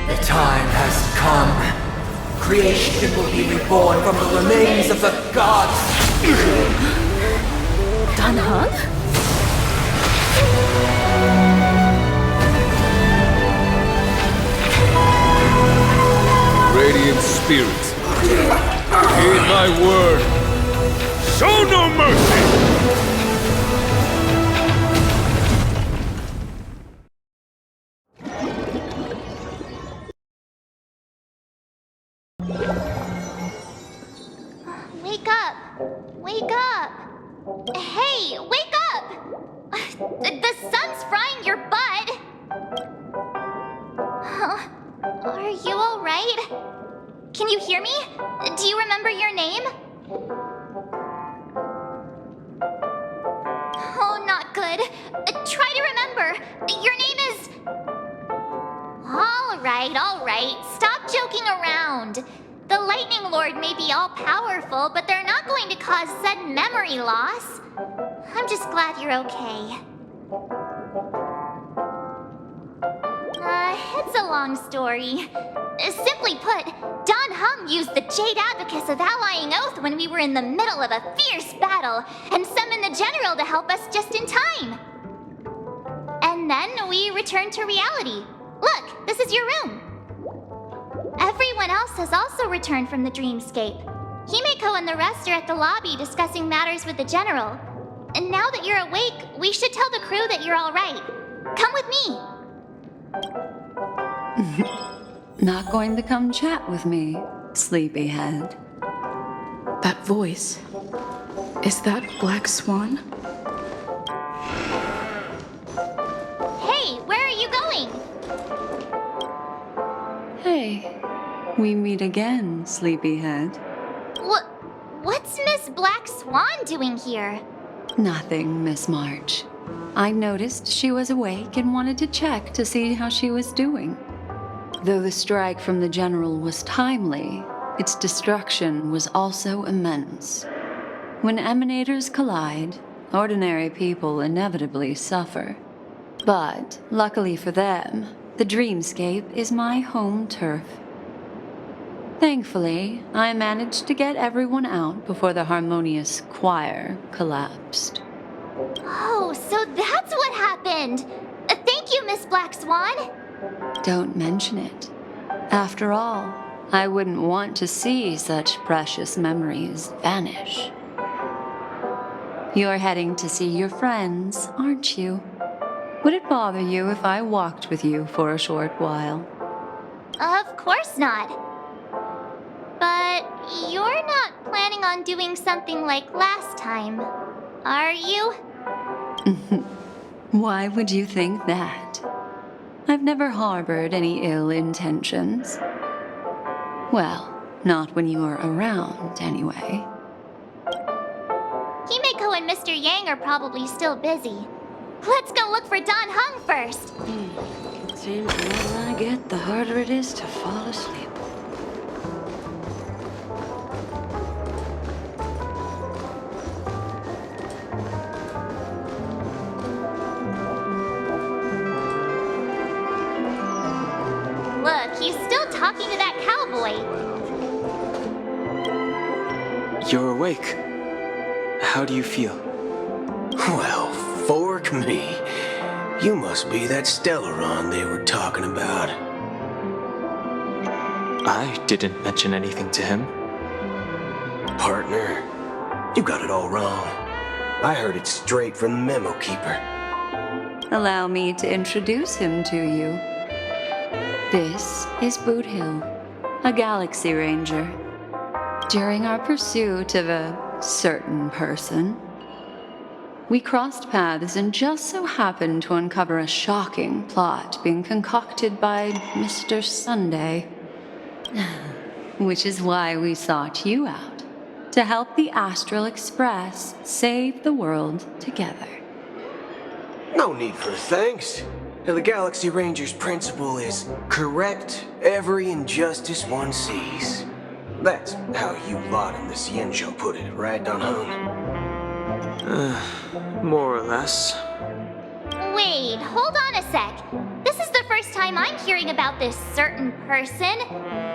The time has come. Creation will be reborn from the remains of the gods. Dan Heng? Radiant Spirit, heed thy word. Show no mercy! Wake up! Wake up! Hey, wake up! The sun's frying your butt! Are you alright? Can you hear me? Do you remember your name? Oh, not good. Try to remember. Your name is... Alright. Stop joking around. The Lightning Lord may be all-powerful, but they're not going to cause sudden memory loss. I'm just glad you're okay. It's a long story. Simply put, Dan Heng used the Jade Abacus of Allying Oath when we were in the middle of a fierce battle, and summoned the General to help us just in time. And then we returned to reality. Look, this is your room. Everyone else has also returned from the dreamscape. Himeko and the rest are at the lobby discussing matters with the General. And now that you're awake, we should tell the crew that you're all right. Come with me. Not going to come chat with me, sleepyhead. That voice. Is that Black Swan? Hey, where are you going? Hey, we meet again, sleepyhead. What's Miss Black Swan doing here? Nothing, Miss March. I noticed she was awake and wanted to check to see how she was doing. Though the strike from the General was timely, its destruction was also immense. When emanators collide, ordinary people inevitably suffer. But, luckily for them, the dreamscape is my home turf. Thankfully, I managed to get everyone out before the harmonious choir collapsed. Oh, so that's what happened! Thank you, Miss Black Swan! Don't mention it. After all, I wouldn't want to see such precious memories vanish. You're heading to see your friends, aren't you? Would it bother you if I walked with you for a short while? Of course not. But you're not planning on doing something like last time, are you? Why would you think that? I've never harbored any ill intentions. Well, not when you are around, anyway. Himeko and Mr. Yang are probably still busy. Let's go look for Don Hung first. It seems the older I get, the harder it is to fall asleep. Look, he's still talking to that cowboy. You're awake. How do you feel? Well, fork me. You must be that Stellaron they were talking about. I didn't mention anything to him. Partner, you got it all wrong. I heard it straight from the memo keeper. Allow me to introduce him to you. This is Boot Hill, a Galaxy Ranger. During our pursuit of a certain person, we crossed paths and just so happened to uncover a shocking plot being concocted by Mr. Sunday. Which is why we sought you out, to help the Astral Express save the world together. No need for thanks. The Galaxy Ranger's principle is correct every injustice one sees. That's how you lot in the Cienjo put it, right, Don Hung? More or less. Wait, hold on a sec. This is the first time I'm hearing about this certain person.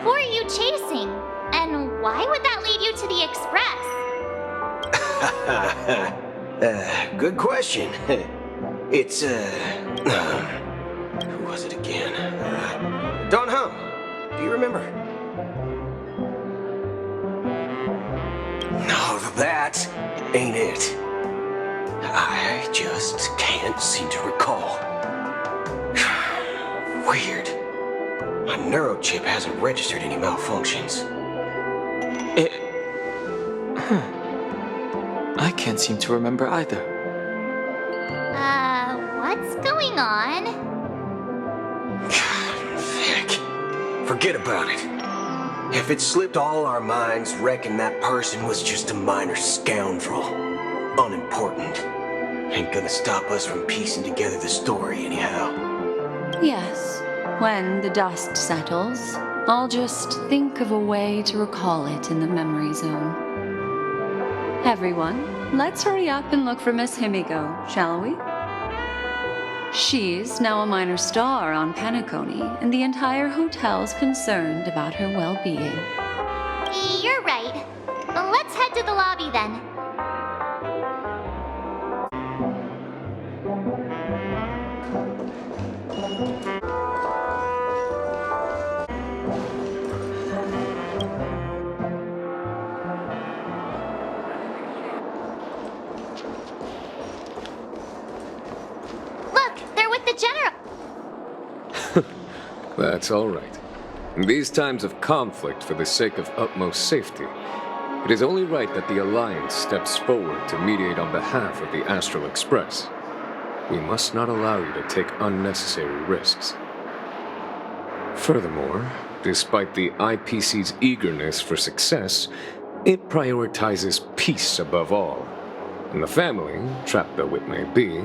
Who are you chasing? And why would that lead you to the Express? Good question. It's, who was it again? Don Hung. Do you remember? No, that ain't it. I just can't seem to recall. Weird. My neurochip hasn't registered any malfunctions. I can't seem to remember either. What's going on? Vic, forget about it. If it slipped all our minds, reckon that person was just a minor scoundrel. Unimportant. Ain't gonna stop us from piecing together the story anyhow. Yes, when the dust settles, I'll just think of a way to recall it in the memory zone. Everyone, let's hurry up and look for Miss Himiko, shall we? She's now a minor star on Penacony, and the entire hotel's concerned about her well-being. You're right. Let's head to the lobby then. That's all right. In these times of conflict for the sake of utmost safety, it is only right that the Alliance steps forward to mediate on behalf of the Astral Express. We must not allow you to take unnecessary risks. Furthermore, despite the IPC's eagerness for success, it prioritizes peace above all. And the family, trapped though it may be,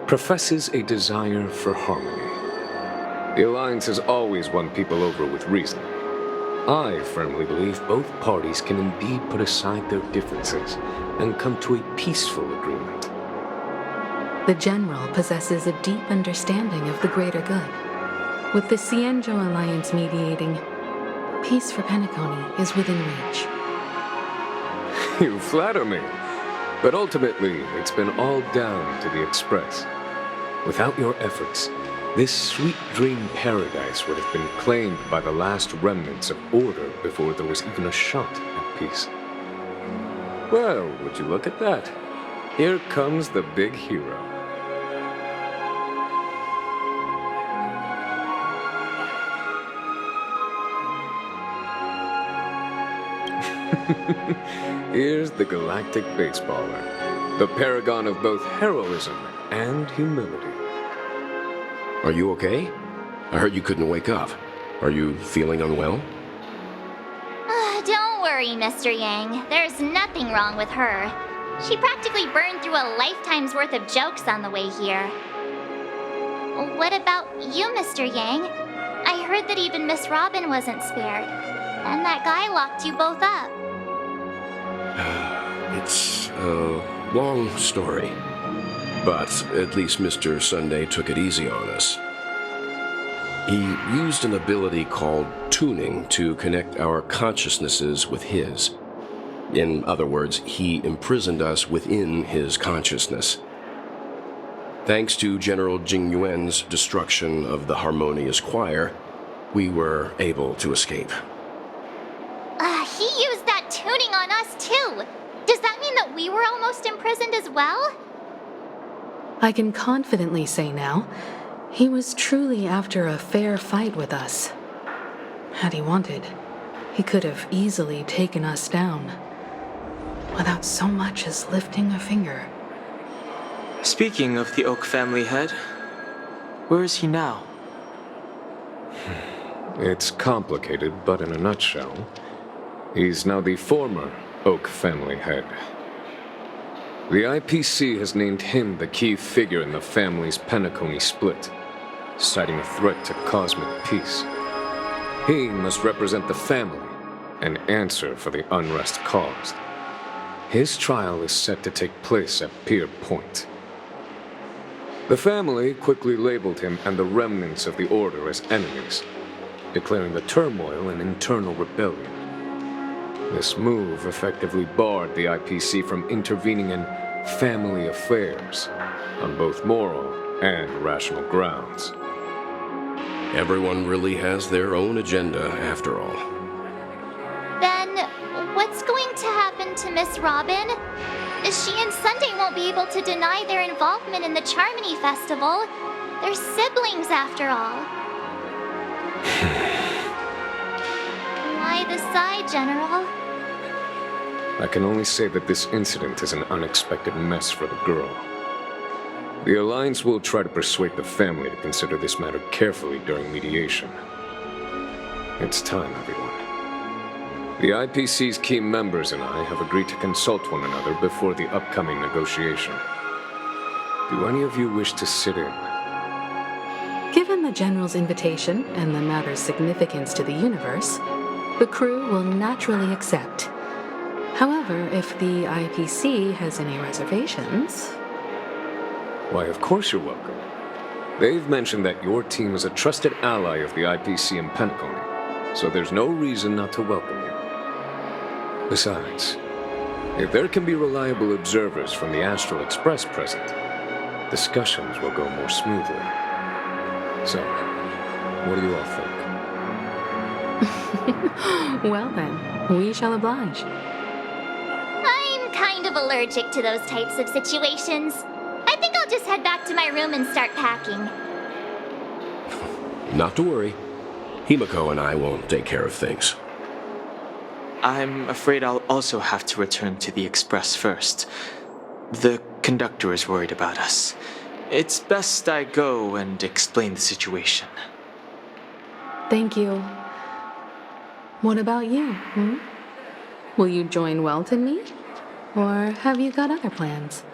professes a desire for harmony. The Alliance has always won people over with reason. I firmly believe both parties can indeed put aside their differences and come to a peaceful agreement. The General possesses a deep understanding of the greater good. With the Cienjo Alliance mediating, peace for Penacony is within reach. You flatter me, but ultimately it's been all down to the Express. Without your efforts, this sweet dream paradise would have been claimed by the last remnants of order before there was even a shot at peace. Well, would you look at that? Here comes the big hero. Here's the galactic baseballer, the paragon of both heroism and humility. Are you okay? I heard you couldn't wake up. Are you feeling unwell? Don't worry, Mr. Yang. There's nothing wrong with her. She practically burned through a lifetime's worth of jokes on the way here. What about you, Mr. Yang? I heard that even Miss Robin wasn't spared. And that guy locked you both up. It's a long story. But at least Mr. Sunday took it easy on us. He used an ability called tuning to connect our consciousnesses with his. In other words, he imprisoned us within his consciousness. Thanks to General Jing Yuan's destruction of the Harmonious Choir, we were able to escape. He used that tuning on us too. Does that mean that we were almost imprisoned as well? I can confidently say now, he was truly after a fair fight with us. Had he wanted, he could have easily taken us down, without so much as lifting a finger. Speaking of the Oak family head, where is he now? It's complicated, but in a nutshell, he's now the former Oak family head. The IPC has named him the key figure in the family's Penacony split, citing a threat to cosmic peace. He must represent the family and answer for the unrest caused. His trial is set to take place at Pier Point. The family quickly labeled him and the remnants of the Order as enemies, declaring the turmoil an internal rebellion. This move effectively barred the IPC from intervening in family affairs on both moral and rational grounds. Everyone really has their own agenda, after all. Then, what's going to happen to Miss Robin? She and Sunday won't be able to deny their involvement in the Charmony Festival. They're siblings, after all. Why the sigh, General? I can only say that this incident is an unexpected mess for the girl. The Alliance will try to persuade the family to consider this matter carefully during mediation. It's time, everyone. The IPC's key members and I have agreed to consult one another before the upcoming negotiation. Do any of you wish to sit in? Given the General's invitation and the matter's significance to the universe, the crew will naturally accept. However, if the IPC has any reservations... Why, of course you're welcome. They've mentioned that your team is a trusted ally of the IPC in Penacony, so there's no reason not to welcome you. Besides, if there can be reliable observers from the Astral Express present, discussions will go more smoothly. So, what do you all think? Well then, we shall oblige. I'm kind of allergic to those types of situations. I think I'll just head back to my room and start packing. Not to worry. Himiko and I will take care of things. I'm afraid I'll also have to return to the express first. The conductor is worried about us. It's best I go and explain the situation. Thank you. What about you? Will you join Welt and me? Or have you got other plans?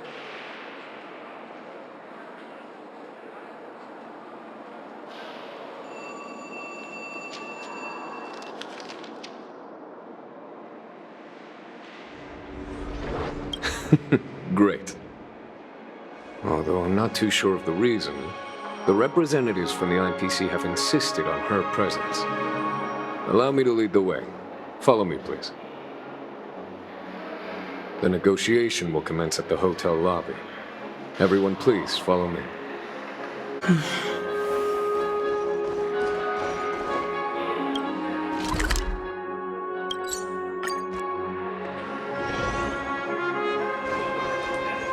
Great. Although I'm not too sure of the reason, the representatives from the IPC have insisted on her presence. Allow me to lead the way. Follow me, please. The negotiation will commence at the hotel lobby. Everyone, please follow me.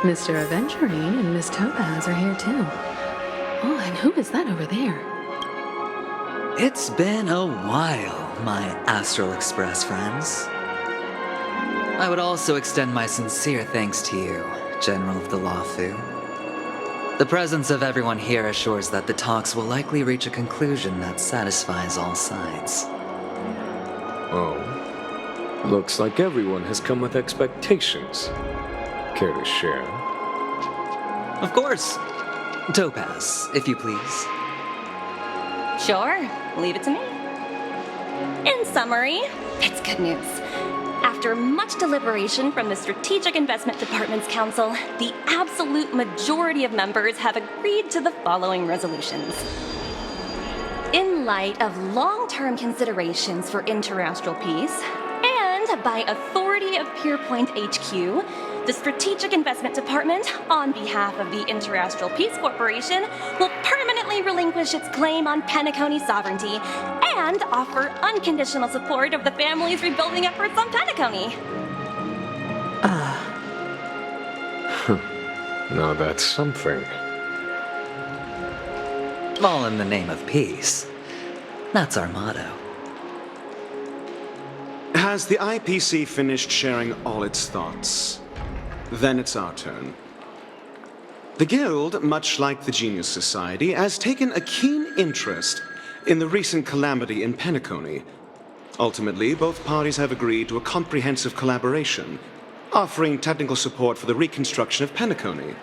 Mr. Aventurine and Miss Topaz are here too. Oh, and who is that over there? It's been a while, my Astral Express friends. I would also extend my sincere thanks to you, General of the Lawfu. The presence of everyone here assures that the talks will likely reach a conclusion that satisfies all sides. Oh. Looks like everyone has come with expectations. Care to share? Of course. Topaz, if you please. Sure, leave it to me. In summary, it's good news. After much deliberation from the Strategic Investment Department's Council, the absolute majority of members have agreed to the following resolutions. In light of long-term considerations for interastral peace, and by authority of Pierpoint HQ, the Strategic Investment Department, on behalf of the Interastral Peace Corporation, will permanently relinquish its claim on Penacony sovereignty and offer unconditional support of the family's rebuilding efforts on Penacony. Now that's something. All in the name of peace. That's our motto. Has the IPC finished sharing all its thoughts? Then it's our turn. The Guild, much like the Genius Society, has taken a keen interest in the recent calamity in Penacony. Ultimately, both parties have agreed to a comprehensive collaboration, offering technical support for the reconstruction of Penacony.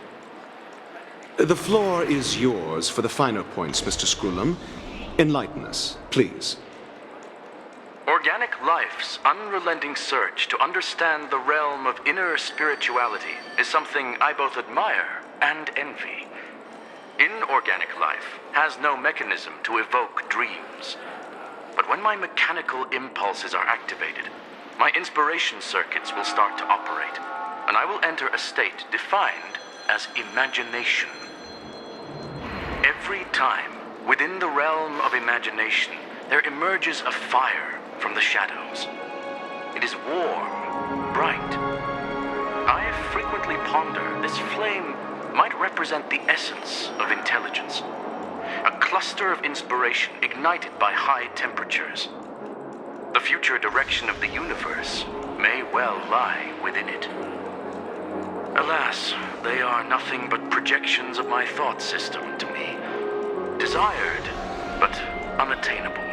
The floor is yours for the finer points, Mr. Scrulum. Enlighten us, please. Organic life's unrelenting search to understand the realm of inner spirituality is something I both admire and envy. Inorganic life has no mechanism to evoke dreams. But when my mechanical impulses are activated, my inspiration circuits will start to operate, and I will enter a state defined as imagination. Every time, within the realm of imagination, there emerges a fire from the shadows. It is warm, bright. I frequently ponder this flame might represent the essence of intelligence. A cluster of inspiration ignited by high temperatures. The future direction of the universe may well lie within it. Alas, they are nothing but projections of my thought system to me. Desired, but unattainable.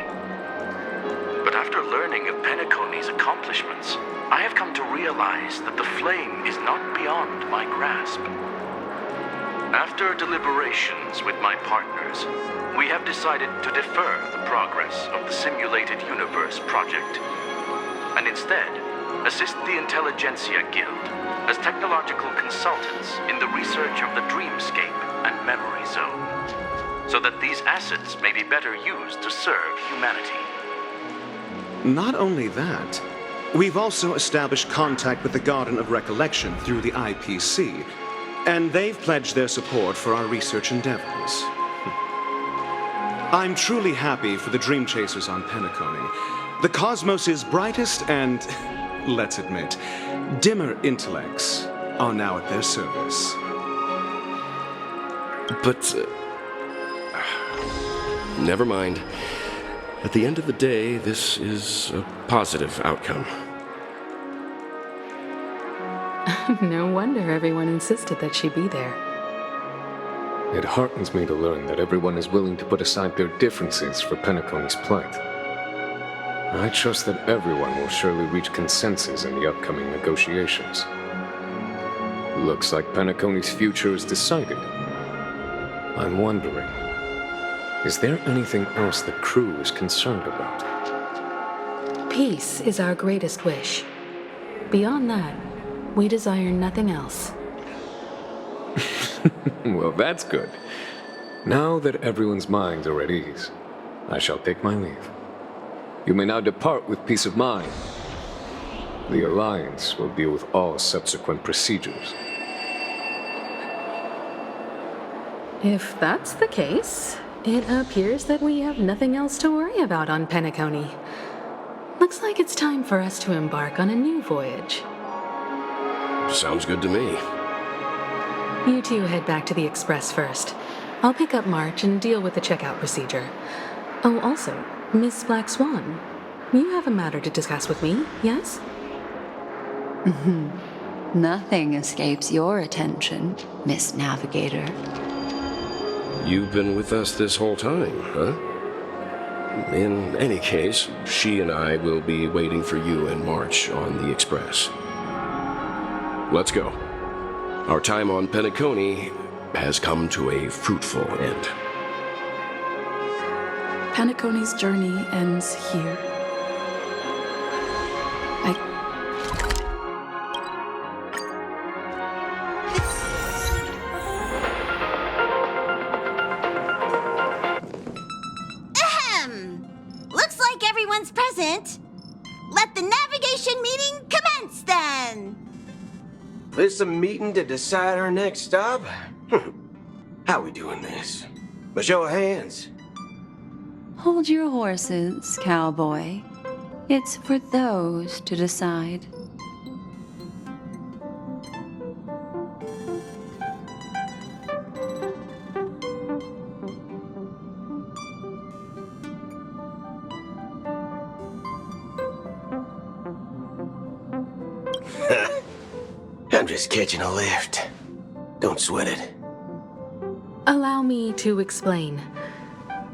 But after learning of Penacony's accomplishments, I have come to realize that the flame is not beyond my grasp. After deliberations with my partners, we have decided to defer the progress of the Simulated Universe project, and instead assist the Intelligentsia Guild as technological consultants in the research of the Dreamscape and Memory Zone, so that these assets may be better used to serve humanity. Not only that, we've also established contact with the Garden of Recollection through the IPC, and they've pledged their support for our research endeavors. I'm truly happy for the Dream Chasers on Penacony. The cosmos' brightest and, let's admit, dimmer intellects are now at their service. But, never mind. At the end of the day, this is a positive outcome. No wonder everyone insisted that she be there. It heartens me to learn that everyone is willing to put aside their differences for Penacony's plight. I trust that everyone will surely reach consensus in the upcoming negotiations. Looks like Penacony's future is decided. I'm wondering, is there anything else the crew is concerned about? Peace is our greatest wish. Beyond that, we desire nothing else. Well, that's good. Now that everyone's minds are at ease, I shall take my leave. You may now depart with peace of mind. The Alliance will deal with all subsequent procedures. If that's the case, it appears that we have nothing else to worry about on Penacony. Looks like it's time for us to embark on a new voyage. Sounds good to me. You two head back to the Express first. I'll pick up March and deal with the checkout procedure. Oh, also, Miss Black Swan, you have a matter to discuss with me, yes? Nothing escapes your attention, Miss Navigator. You've been with us this whole time, huh? In any case, she and I will be waiting for you in March on the Express. Let's go. Our time on Penacony has come to a fruitful end. Penacony's journey ends here. Looks like everyone's present. Let the navigation meeting commence then. This a meeting to decide our next stop? How we doing this? A show of hands. Hold your horses, cowboy. It's for those to decide. I'm just catching a lift. Don't sweat it. Allow me to explain.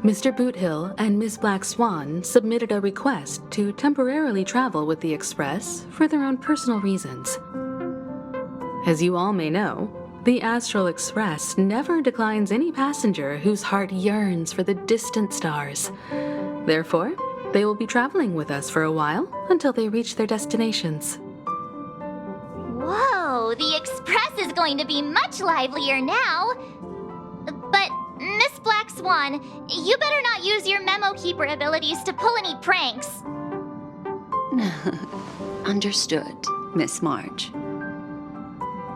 Mr. Boothill and Miss Black Swan submitted a request to temporarily travel with the Express for their own personal reasons. As you all may know, the Astral Express never declines any passenger whose heart yearns for the distant stars. Therefore, they will be traveling with us for a while until they reach their destinations. Whoa, the Express is going to be much livelier now. But, Miss Black Swan, you better not use your memo keeper abilities to pull any pranks. Understood, Miss March.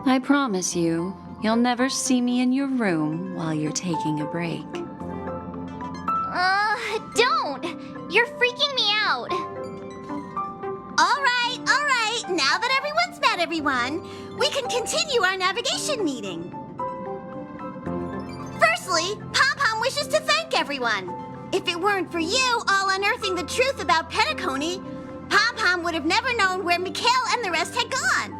I promise you, you'll never see me in your room while you're taking a break. Don't! You're freaking me out. All right. Now that everyone's met everyone, we can continue our navigation meeting. Firstly, Pom-Pom wishes to thank everyone. If it weren't for you all unearthing the truth about Penacony, Pom-Pom would have never known where Mikhail and the rest had gone.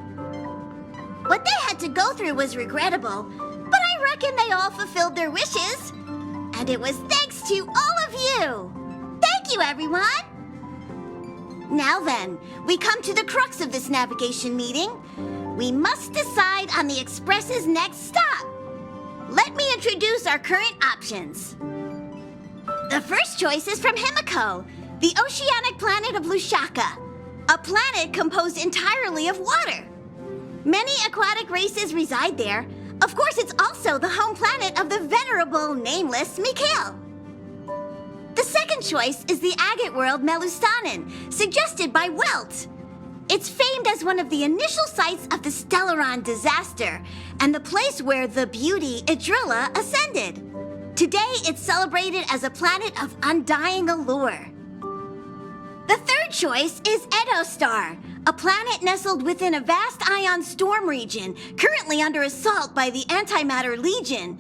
What they had to go through was regrettable, but I reckon they all fulfilled their wishes. And it was thanks to all of you. Thank you, everyone. Now then, we come to the crux of this navigation meeting. We must decide on the Express's next stop. Let me introduce our current options. The first choice is from Himiko, the oceanic planet of Lushaka, a planet composed entirely of water. Many aquatic races reside there. Of course, it's also the home planet of the venerable, nameless Mikhail. The second choice is the agate world Melustanen, suggested by Welt. It's famed as one of the initial sites of the Stellaron disaster, and the place where the beauty Idrilla ascended. Today, it's celebrated as a planet of undying allure. The third choice is Edostar, a planet nestled within a vast ion storm region, currently under assault by the Antimatter Legion.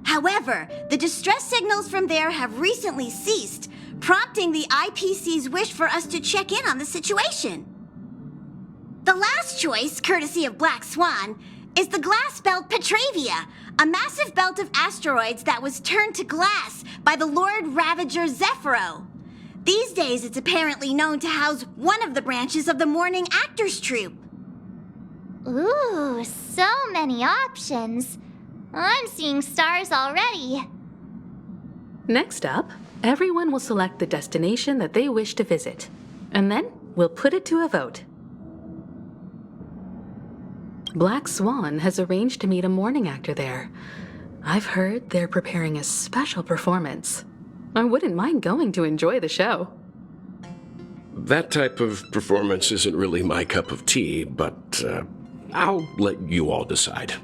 However, the distress signals from there have recently ceased, prompting the IPC's wish for us to check in on the situation. The last choice, courtesy of Black Swan, is the glass belt Petravia, a massive belt of asteroids that was turned to glass by the Lord Ravager Zephyro. These days, it's apparently known to house one of the branches of the Morning Actors Troupe. Ooh, so many options. I'm seeing stars already. Next up, everyone will select the destination that they wish to visit, and then we'll put it to a vote. Black Swan has arranged to meet a morning actor there. I've heard they're preparing a special performance. I wouldn't mind going to enjoy the show. That type of performance isn't really my cup of tea, but I'll let you all decide.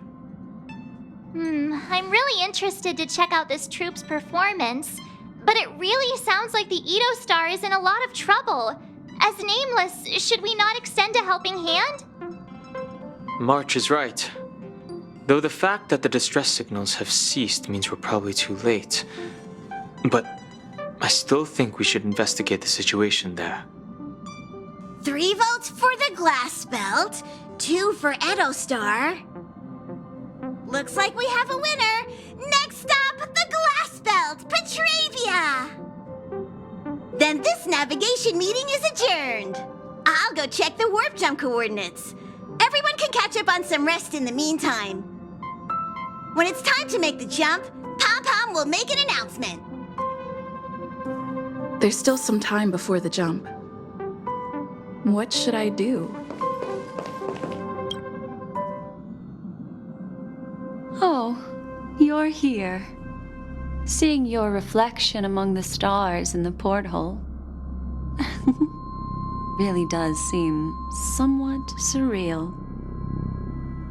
I'm really interested to check out this troupe's performance, but it really sounds like the Edo Star is in a lot of trouble. As Nameless, should we not extend a helping hand? March is right. Though the fact that the distress signals have ceased means we're probably too late. But I still think we should investigate the situation there. 3 votes for the glass belt, 2 for Edo Star. Looks like we have a winner. Next up, the glass belt, Petravia. Then this navigation meeting is adjourned. I'll go check the warp jump coordinates. Everyone can catch up on some rest in the meantime. When it's time to make the jump, Pom-Pom will make an announcement. There's still some time before the jump. What should I do? Oh, you're here. Seeing your reflection among the stars in the porthole really does seem somewhat surreal.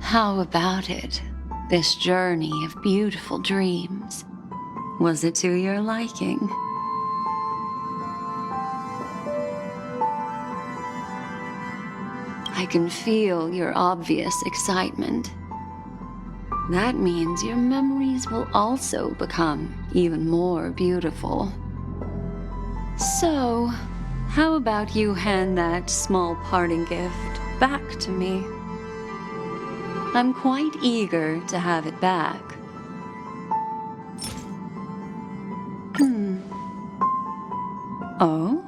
How about it, this journey of beautiful dreams? Was it to your liking? I can feel your obvious excitement. That means your memories will also become even more beautiful. So, how about you hand that small parting gift back to me? I'm quite eager to have it back. Oh?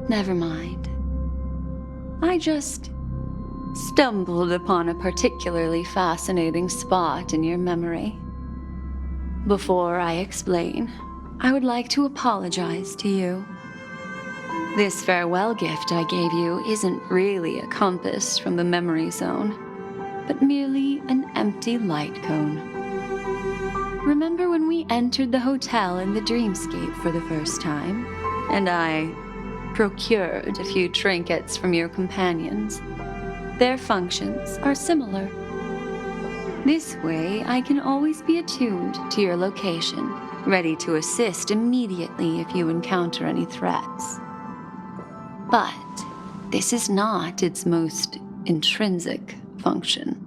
Never mind. I just stumbled upon a particularly fascinating spot in your memory. Before I explain, I would like to apologize to you. This farewell gift I gave you isn't really a compass from the memory zone, but merely an empty light cone. Remember when we entered the hotel in the dreamscape for the first time, and I procured a few trinkets from your companions? Their functions are similar. This way, I can always be attuned to your location, ready to assist immediately if you encounter any threats. But this is not its most intrinsic function.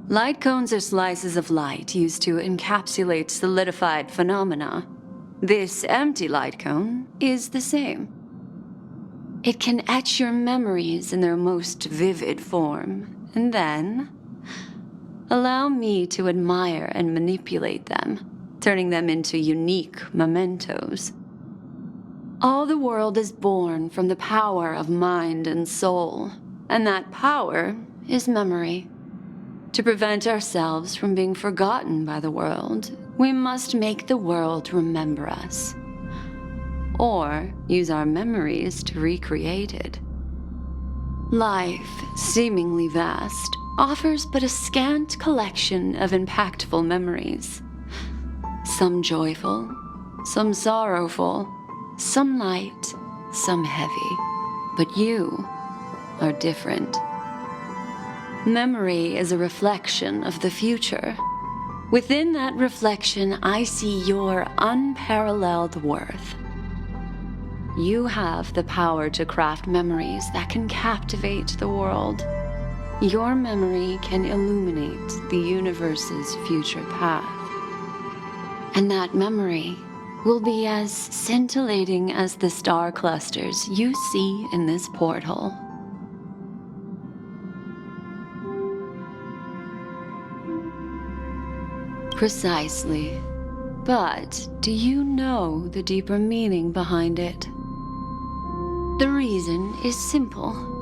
Light cones are slices of light used to encapsulate solidified phenomena. This empty light cone is the same. It can etch your memories in their most vivid form, and then allow me to admire and manipulate them, turning them into unique mementos. All the world is born from the power of mind and soul, and that power is memory. To prevent ourselves from being forgotten by the world, we must make the world remember us, or use our memories to recreate it. Life, seemingly vast, offers but a scant collection of impactful memories. Some joyful, some sorrowful, some light, some heavy. But you are different. Memory is a reflection of the future. Within that reflection, I see your unparalleled worth. You have the power to craft memories that can captivate the world. your memory can illuminate the universe's future path. And that memory will be as scintillating as the star clusters you see in this porthole. Precisely. But do you know the deeper meaning behind it? The reason is simple.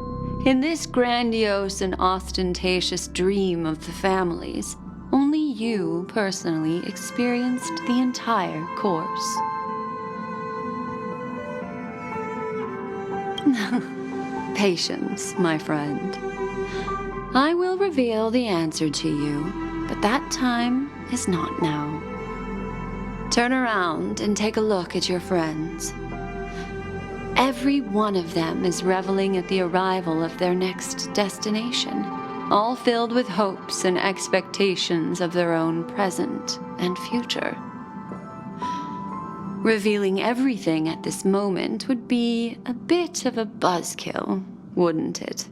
In this grandiose and ostentatious dream of the families, only you personally experienced the entire course. Patience, my friend. I will reveal the answer to you, but that time is not now. Turn around and take a look at your friends. Every one of them is reveling at the arrival of their next destination, all filled with hopes and expectations of their own present and future. Revealing everything at this moment would be a bit of a buzzkill, wouldn't it?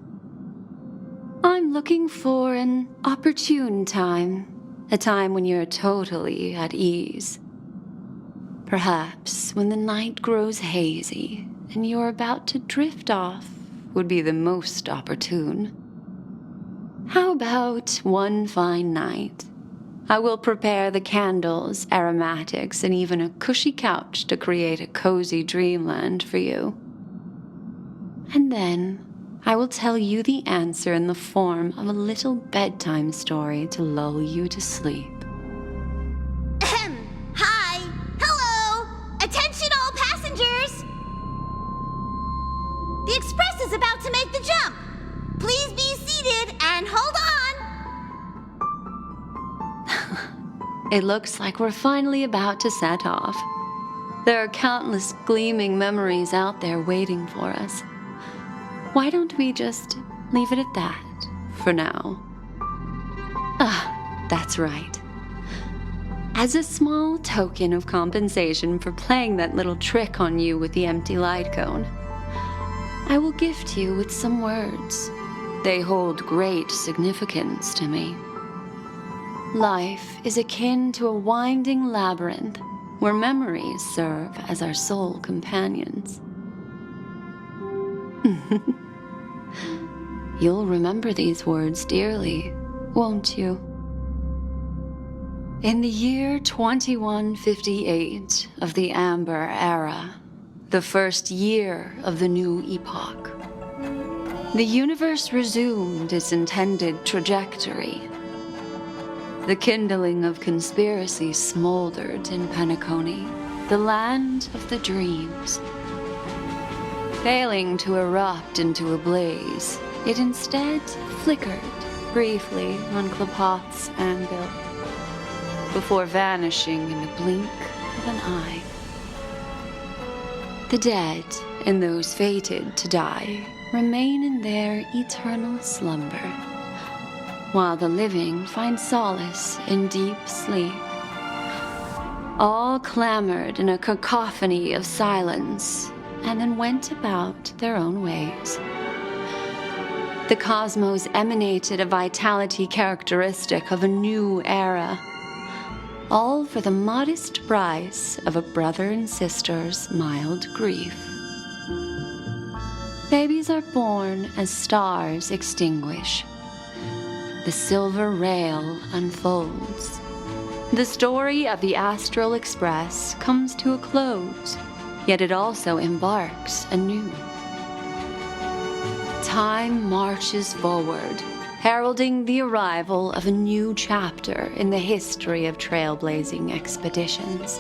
I'm looking for an opportune time, a time when you're totally at ease. Perhaps when the night grows hazy and you're about to drift off would be the most opportune. How about one fine night? I will prepare the candles, aromatics, and even a cushy couch to create a cozy dreamland for you. And then I will tell you the answer in the form of a little bedtime story to lull you to sleep. Hi! Hello! Attention all passengers! The express is about to make the jump. Please be seated and hold on! It looks like we're finally about to set off. There are countless gleaming memories out there waiting for us. Why don't we just leave it at that for now? That's right. As a small token of compensation for playing that little trick on you with the empty light cone, I will gift you with some words. They hold great significance to me. Life is akin to a winding labyrinth where memories serve as our sole companions. You'll remember these words dearly, won't you? In the year 2158 of the Amber Era, the first year of the new epoch, the universe resumed its intended trajectory. The kindling of conspiracy smoldered in Penacony, the land of the dreams. Failing to erupt into a blaze, it instead flickered briefly on Klapoth's anvil, before vanishing in the blink of an eye. The dead and those fated to die remain in their eternal slumber, while the living find solace in deep sleep. All clamored in a cacophony of silence, and then went about their own ways. The cosmos emanated a vitality characteristic of a new era, all for the modest price of a brother and sister's mild grief. Babies are born as stars extinguish. The silver rail unfolds. The story of the Astral Express comes to a close, yet it also embarks anew. Time marches forward, heralding the arrival of a new chapter in the history of trailblazing expeditions.